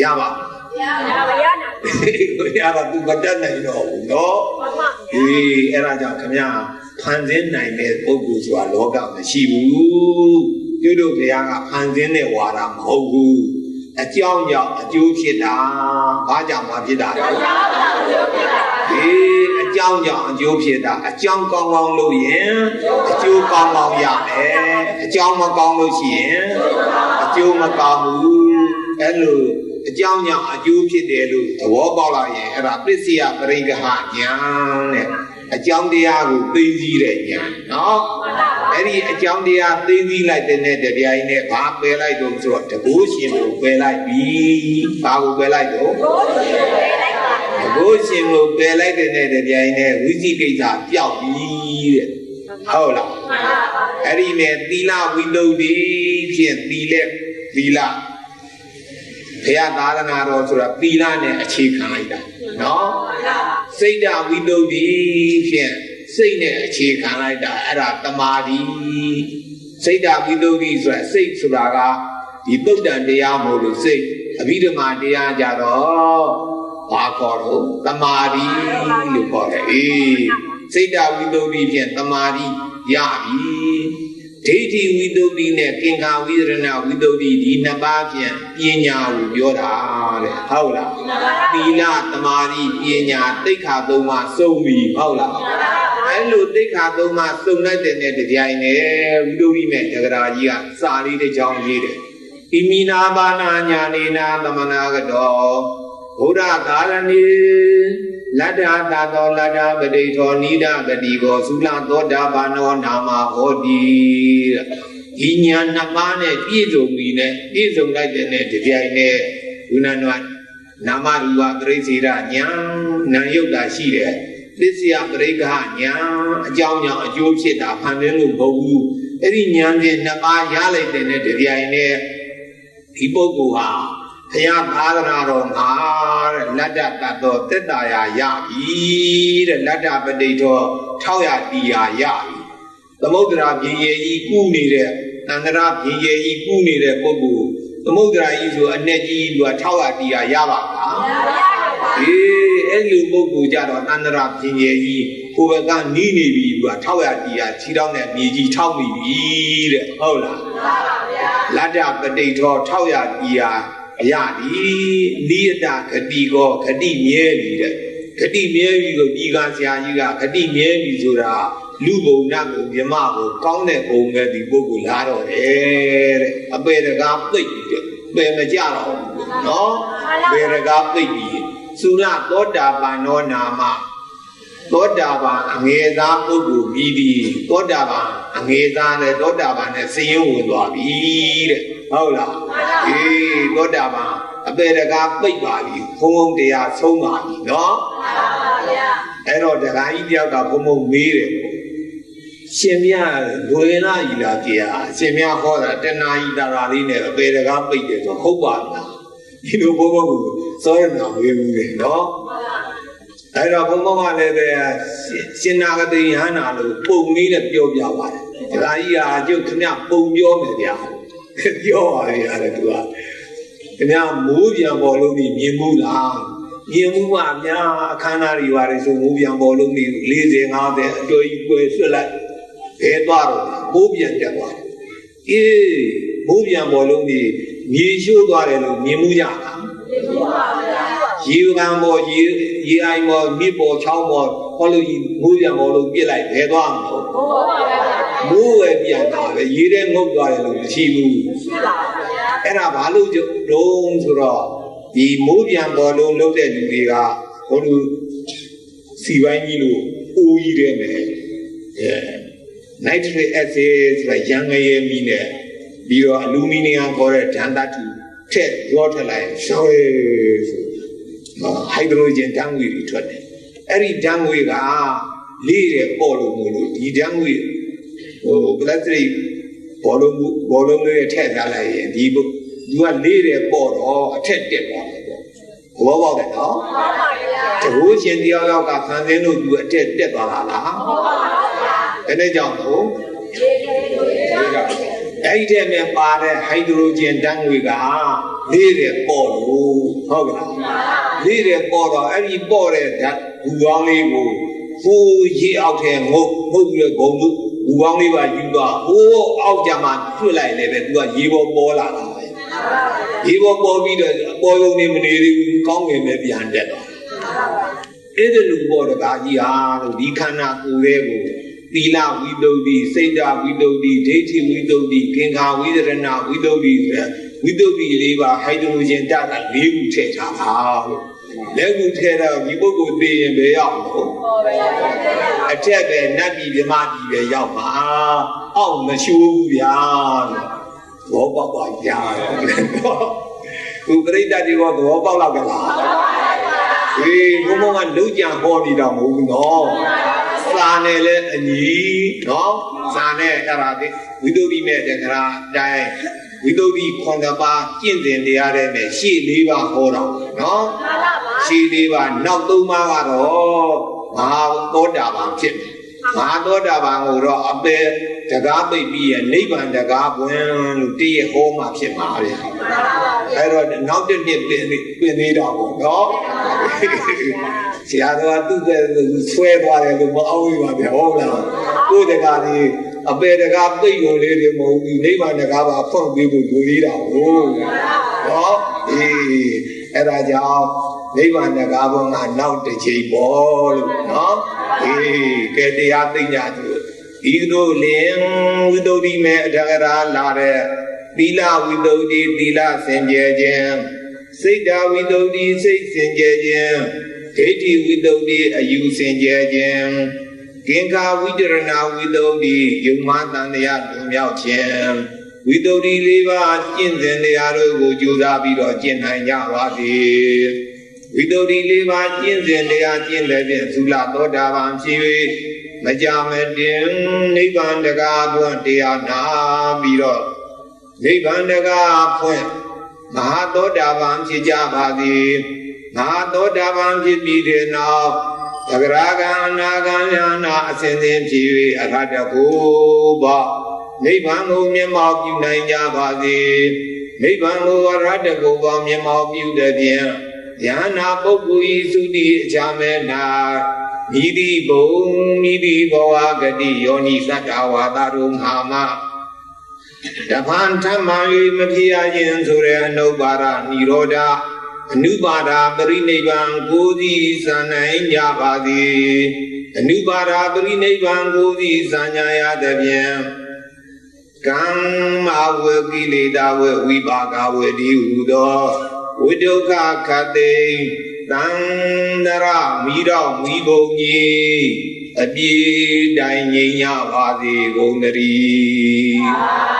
ရပါရပါသူမတတ်နိုင်တော့ဘူးနော်အေးအဲ့ဒါကြောင့်ခင်ဗျာဖန်ဆင်းနိုင်တဲ့ပုဂ္ဂိုလ်ဆိုတာလောကမရှိဘူးပြုတို့ဘုရားကဖန်ဆင်းတဲ့ဝါဒမဟုတ်ဘူးအကြောင်းကြောင့်အကျိုးဖြစ်တာဘာကြောင့်ဖြစ်တာလဲဒီအကြောင်းကြောင့်အကျိုးဖြစ်တာအကြောင်းကောင်းကောင်းလုပ်ရင်အကျိုးကောင်းကောင်းရမယ်အကြောင်းမကောင်းလို့ရှိရင်အကျိုးမကောင်းဘူးအဲ့လိုအကြောင်းကြောင့်အကျိုးဖြစ်တယ်လို့သဘောပေါက်လာရင်အဲ့ဒါပစ္စယပရိက္ခဉာဏ်တဲ့အကြောင်းတရားကိုသိသိတဲ့ဉာဏ်နော်အဲ့ဒီအကြောင်းတရားသိသိလိုက်တဲ့နဲ့တပြိုင်နဲ့ဘာပယ်လိုက်တော့ဆိုတော့တကိုးရှင်ကိုပယ်လိုက်ပြီဘာကိုပယ်လိုက်တော့တကိုးရှင်ကိုပယ်လိုက်တဲ့နဲ့တပြိုင်နဲ့ဝိသိကိစ္စပျောက်ပြီတဲ့ဟုတ်လားအဲ့ဒီနဲ့သီလဝိတ္တုဖြင့်သီလဘုရားသာသနာတော်ဆိုတာသီလနဲ့အခြေခံလိုက်တာနော်စိတ်ဓာဝိတ္တုဖြင့်စိတ်နဲ့အခြေခံလိုက်တာအဲ့ဒါတမာတိစိတ်ဓာဝိတ္တုဆိုတာစိတ်ဆိုတာကဒီသုတ်တန်တရားမို့လို့စိတ်အဘိဓမ္မာတရားကြတော့ဘာခေါ်တော့တမာတိလို့ခေါ်တယ်အေးစိတ်ဓာဝိတ္တုဖြင့်တမာတိရပြီဒိဋ္ဌိဝိတ္တုနဲ့ကင်္ခာဝိရဏဝိတ္တုဒီနှစ်ပါးဖြင့်ပညာကိုပြောတာတဲ့ဟုတ်လားသီလသမာဓိပညာသိက္ခာသုံးပါးစုံပြီဟုတ်လားအဲ့လိုသိက္ခာသုံးပါးစုံလိုက်တဲ့နဲ့တပြိုင်နဲ့ဝိတ္တုမဲ့တဂရာကြီးကစာလေးတစ်ကြောင်းရေးတယ်ဣမိနာဘာနာညာနေနာသမနာကတော်ဘုရားသာရဏီလတ္တာသာသောလတ္တာပတိထောနိဒဂတိကိုသုလသောတာပန်နောနာမဟောတိဒီညာနှစ်ပါးနဲ့ပြည့်စုံပြီနဲ့ပြည့်စုံလိုက်တဲ့နဲ့တပြိုင်နဲ့ဝိနန္ဒနာမရူပပရိစ္ဆေဒညာနာယုတ်တာရှိတယ်သစ္စယပရိက္ခညာအကြောင်းကြောင့်အကျိုးဖြစ်တာဖန်ဆင်းလို့မဟုတ်ဘူးအဲ့ဒီညာဖြင့်နှစ်ပါးရလိုက်တဲ့နဲ့တပြိုင်နဲ့ဒီပုဂ္ဂိုလ်ဟာဘုရားသာသနာတော်မှာတဲ့လတ္တတတ်သောတက်တာယာရပြီတဲ့လတ္တပတိထော600တီယာရပြီသမုဒ္ဒရာပြင်ရည်ကြီးကူးနေတဲ့သန္တရာပြင်ရည်ကြီးကူးနေတဲ့ပုဂ္ဂိုလ်သမုဒ္ဒရာကြီးဆိုအ내ကြီးက600တီယာရပါလားအေးအဲ့လိုပုဂ္ဂိုလ်ကြတော့သန္တရာပြင်ရည်ကြီးကိုယ်ဘက်ကနီးနေပြီက600တီယာခြေထောက်နဲ့မြေကြီးထောက်မိပြီတဲ့ဟုတ်လားလတ္တပတိထော600တီယာအရာဒီနိယတဂတိကောဂတိမြဲပြီတဲ့ ဂတိမြဲပြီဆိုဒီကဆရာကြီးကဂတိမြဲပြီဆိုတာလူဘုံနတ်ဘုံမြမဘုံကောင်းတဲ့ဘုံပဲဒီပုဂ္ဂိုလ်လာတော့တယ်တဲ့အပေတကားပိတ်ပြီးပယ်မကြတော့နော်ပေတကားပိတ်ပြီးသုလသောတာပန်သောနာမသောတာပန်အငယ်သားပုဂ္ဂိုလ်ပြီးပြီးသောတာပန်အငယ်သားနဲ့သောတာပန်နဲ့စည်ရင်ဝင်သွားပြီတဲ့ဟုတ်လားအေးသောတာပန်အပေတကားပိတ်ပါပြီဘုံဘုံတရားဆုံးပါပြီနော်အဲ့တော့တရားကြီးတယောက်ကဘုံဘုံမေးတယ်ရှင်မြတ်လွယ်လာကြီးလားကြာရှင်မြတ်ဟောတာတဏှာကြီးတာလေးနဲ့အပေတကားပိတ်တယ်ဆိုဟုတ်ပါလားဒီလိုဘုံဘုံစောရနာဝေဘူးလေနော်အဲ့တော့ဘုံဘုံကလည်းပဲရှင်နာဂတိယဟနာလို့ပုံနည်းနဲ့ပြောပြပါတယ်ဒါကြီးဟာကျုပ်ခမပုံပြောမယ်ဗျာပြောပါလေရတယ်သူကခမမိုးပြန်ပေါ်လို့မြင်မှုလားမြင်မှုပါများအခမ်းအနားတွေပါတယ်ဆိုမိုးပြန်ပေါ်လို့40 50အတော်ကြီးပွဲဆွတ်လိုက်ဘဲသွားတော့မိုးပြန်တက်သွားအေးမိုးပြန်ပေါ်လို့မြေရှိုးသွားတယ်လို့မြင်မှုရတာရေကံပေါ်ရေအိုင်ပေါ်မြစ်ပေါ်ချောင်းပေါ်ဟောလို့မိုးပြန်ပေါ်လို့ပြစ်လိုက်ဘဲသွားမှာမိုးပဲပြန်တာပဲရေထဲငုတ်သွားတယ်လို့မရှိဘူးအဲ့ဒါဘာလို့တုံးဆိုတော့ဒီမိုးပြန်ပေါ်လုံးလုပ်တဲ့လူတွေကဟိုလိုစီပိုင်းကြီးလို့အိုးကြီးတယ်မယ်nitric acid ဆိုတာရံငရဲမီးနဲ့ပြီးတော့အလူမီနီယမ်ခေါ်တဲ့ဓာတ်သတ္တုထည့်ရောထည့်လိုက်ရှောင်းဆိုဟိုက်ဒရိုဂျင်ဓာတ်ငွေတွေထွက်တယ်အဲ့ဒီဓာတ်ငွေကလေးတယ်ပေါ်လို့မို့လို့ဒီဓာတ်ငွေဟိုပလတ်စတစ်ဘောလုံးလေးထည့်ထားလိုက်ရင်ဒီသူကလေးတယ်ပေါ်တော့အထက်တက်သွားတယ်ပေါ့ဘောပေါက်တယ်နော်မှန်ပါဗျာတကူရှင်တယောက်ကဖန်ဆင်းလို့သူအထက်တက်သွားတာလားမှန်ပါဗျာအဲ့ဒါကြောင့်မို့အဲ့ဒီထဲမှာပါတဲ့ဟိုက်ဒရိုဂျင်ဓာတ်ငွေကလေးတယ်ပေါ်လို့ဟုတ်ကဲ့လေးတယ်ပေါ်တော့အဲ့ဒီပေါ်တဲ့ဓာတ်ဘူကောင်းလေးကိုဟိုရေအောက်ထဲငုတ်ပြီးတော့ဂုံလို့ဘူကောင်းလေးပါယူသွားဟိုအောက်ကြမှာကျွတ်လိုက်လေပဲသူကရေပေါ်ပေါ်လာတာပဲရေပေါ်ပေါ်ပြီးတော့အပေါ်ရုံနေမနေသေးဘူးကောင်းငင်ပဲပြန်တက်သွားအဲ့ဒီလူပေါ်တကားကြီးဟာလို့ဒီခန္ဓာကိုယ်လေးကိုသီလဝိတုဒ္ဓိစိတ်ဓာဝိတုဒ္ဓိဒိဋ္ဌိဝိတုဒ္ဓိကင်္ခာဝိသရဏဝိတုဒ္ဓိဝိတုဒ္ဓိလေးပါဟိုက်ဒရိုဂျင်ဓာတ်က၄ခုထည့်ထားတာလို့လက်ခုထည့်တော့ဒီပုဂ္ဂိုလ်သိရင်ပဲရောက်လို့အထက်ပဲနတ်ပြည်မြမပြည်ပဲရောက်ပါအောက်မရှိဘူးဗျာဘောပေါက်ပါဗျာခုပရိသတ်တွေကသဘောပေါက်တော့ကလားအေးဘုံဘုံကလုံးကြံဟောနေတာမဟုတ်ဘူးနော်စာနဲ့လည်းအညီနော်စာနဲ့အဲ့ဒါဝိသုဒ္ဓိမဲ့တက္ကရာတိုင်းဝိသုဒ္ဓိ9ပါးကျင့်စဉ်တရားတဲ့နဲ့ရှေ့4ပါးဟောတာနော်ရှေ့4ပါးနောက်3ပါးကတော့မဟာသောတာပန်ဖြစ်တယ်မဟာသောတာပန်ကိုတော့အပေတကားပိတ်ပြီးရနိဗ္ဗာန်တကားပွင့်လို့တည့်ရဟောမှဖြစ်မှာလေအဲ့တော့နောက်တစ်နှစ်ပြင်သေးတော့ပေါ့နော်ဆရာတော်ကသူ့တဲ့ဆွဲသွားတယ်လို့မအောင်ဘူးပါဗျာဟုတ်လားကိုယ်တကားကြီးအပေတကားပိတ်ုံလေးတွေမဟုတ်ဘူးနိဗ္ဗာန်တကားပါဖွင့်ပေးဖို့လူသေးတာဟုတ်နော်အေးအဲ့ဒါကြောင့်နိဗ္ဗာန်တကားဘုံကနောက်တစ်ချိန်ပေါ့လို့နော်အေးကဲတရားသိညာသူဒီလိုလင်ဝိသုဒ္ဓိမဲ့အထကရာလာတဲ့သီလဝိသုဒ္ဓိသီလစင်ကြယ်ခြင်းစိတ်ဓာဝိသုဒ္ဓိစိတ်စင်ကြယ်ခြင်းဒိဋ္ဌိဝိသုဒ္ဓိအယူစင်ကြယ်ခြင်းကင်္ခာဝိတရဏဝိသုဒ္ဓိယုံမှတန်တရားလွန်မြောက်ခြင်းဝိသုဒ္ဓိ၄ပါးကျင့်စဉ်တရားတို့ကိုကြိုးစားပြီးတော့ကျင့်နိုင်ကြပါစေဝိသုဒ္ဓိ၄ပါးကျင့်စဉ်တရားကျင့်တဲ့ဖြင့်သုလသောတာပန်ဖြစ်၍မကြမတင်နိဗ္ဗာန်တကားပွင့်တရားနာပြီးတော့နိဗ္ဗာန်တကားဖွင့်မဟာသောတာပန်ဖြစ်ကြပါသည်မဟာသောတာပန်ဖြစ်ပြီးတဲ့နောက်သဂရကံအနာကံယနာအစဉ်စဉ်ဖြစ်၍အရဟတကိုဘနိဗ္ဗာန်ကိုမျက်မှောက်ပြုနိုင်ကြပါစေနိဗ္ဗာန်ကိုအရဟတကိုဘမျက်မှောက်ပြုတဲ့ဖြင့်ယန္နာပုဂ္ဂိုလ်ဤသုတိအချမဲနာမိတိဘုံမိတိဘဝဂတိယောနိသတ္တဝါဒရုံဟာမတပန်ဓမ္မ၍မဖြစ်ရခြင်းဆိုတဲ့အနုပါဒနိရောဓ အနုပါဒပရိနိဗ္ဗာန်ကိုစီစံနိုင်ကြပါသည်အနုပါဒပရိနိဗ္ဗာန်ကိုစီစံညာရသည်ဖြင့်ကမ္မဝေကိလေသာဝေဝိပါကဝေဒီဟုသောဝိဒုက္ခခတေတံနရမိတော်မိဘုံကြီးအပြေတိုင်းငြိမ်းရပါစေကုန်သတည်း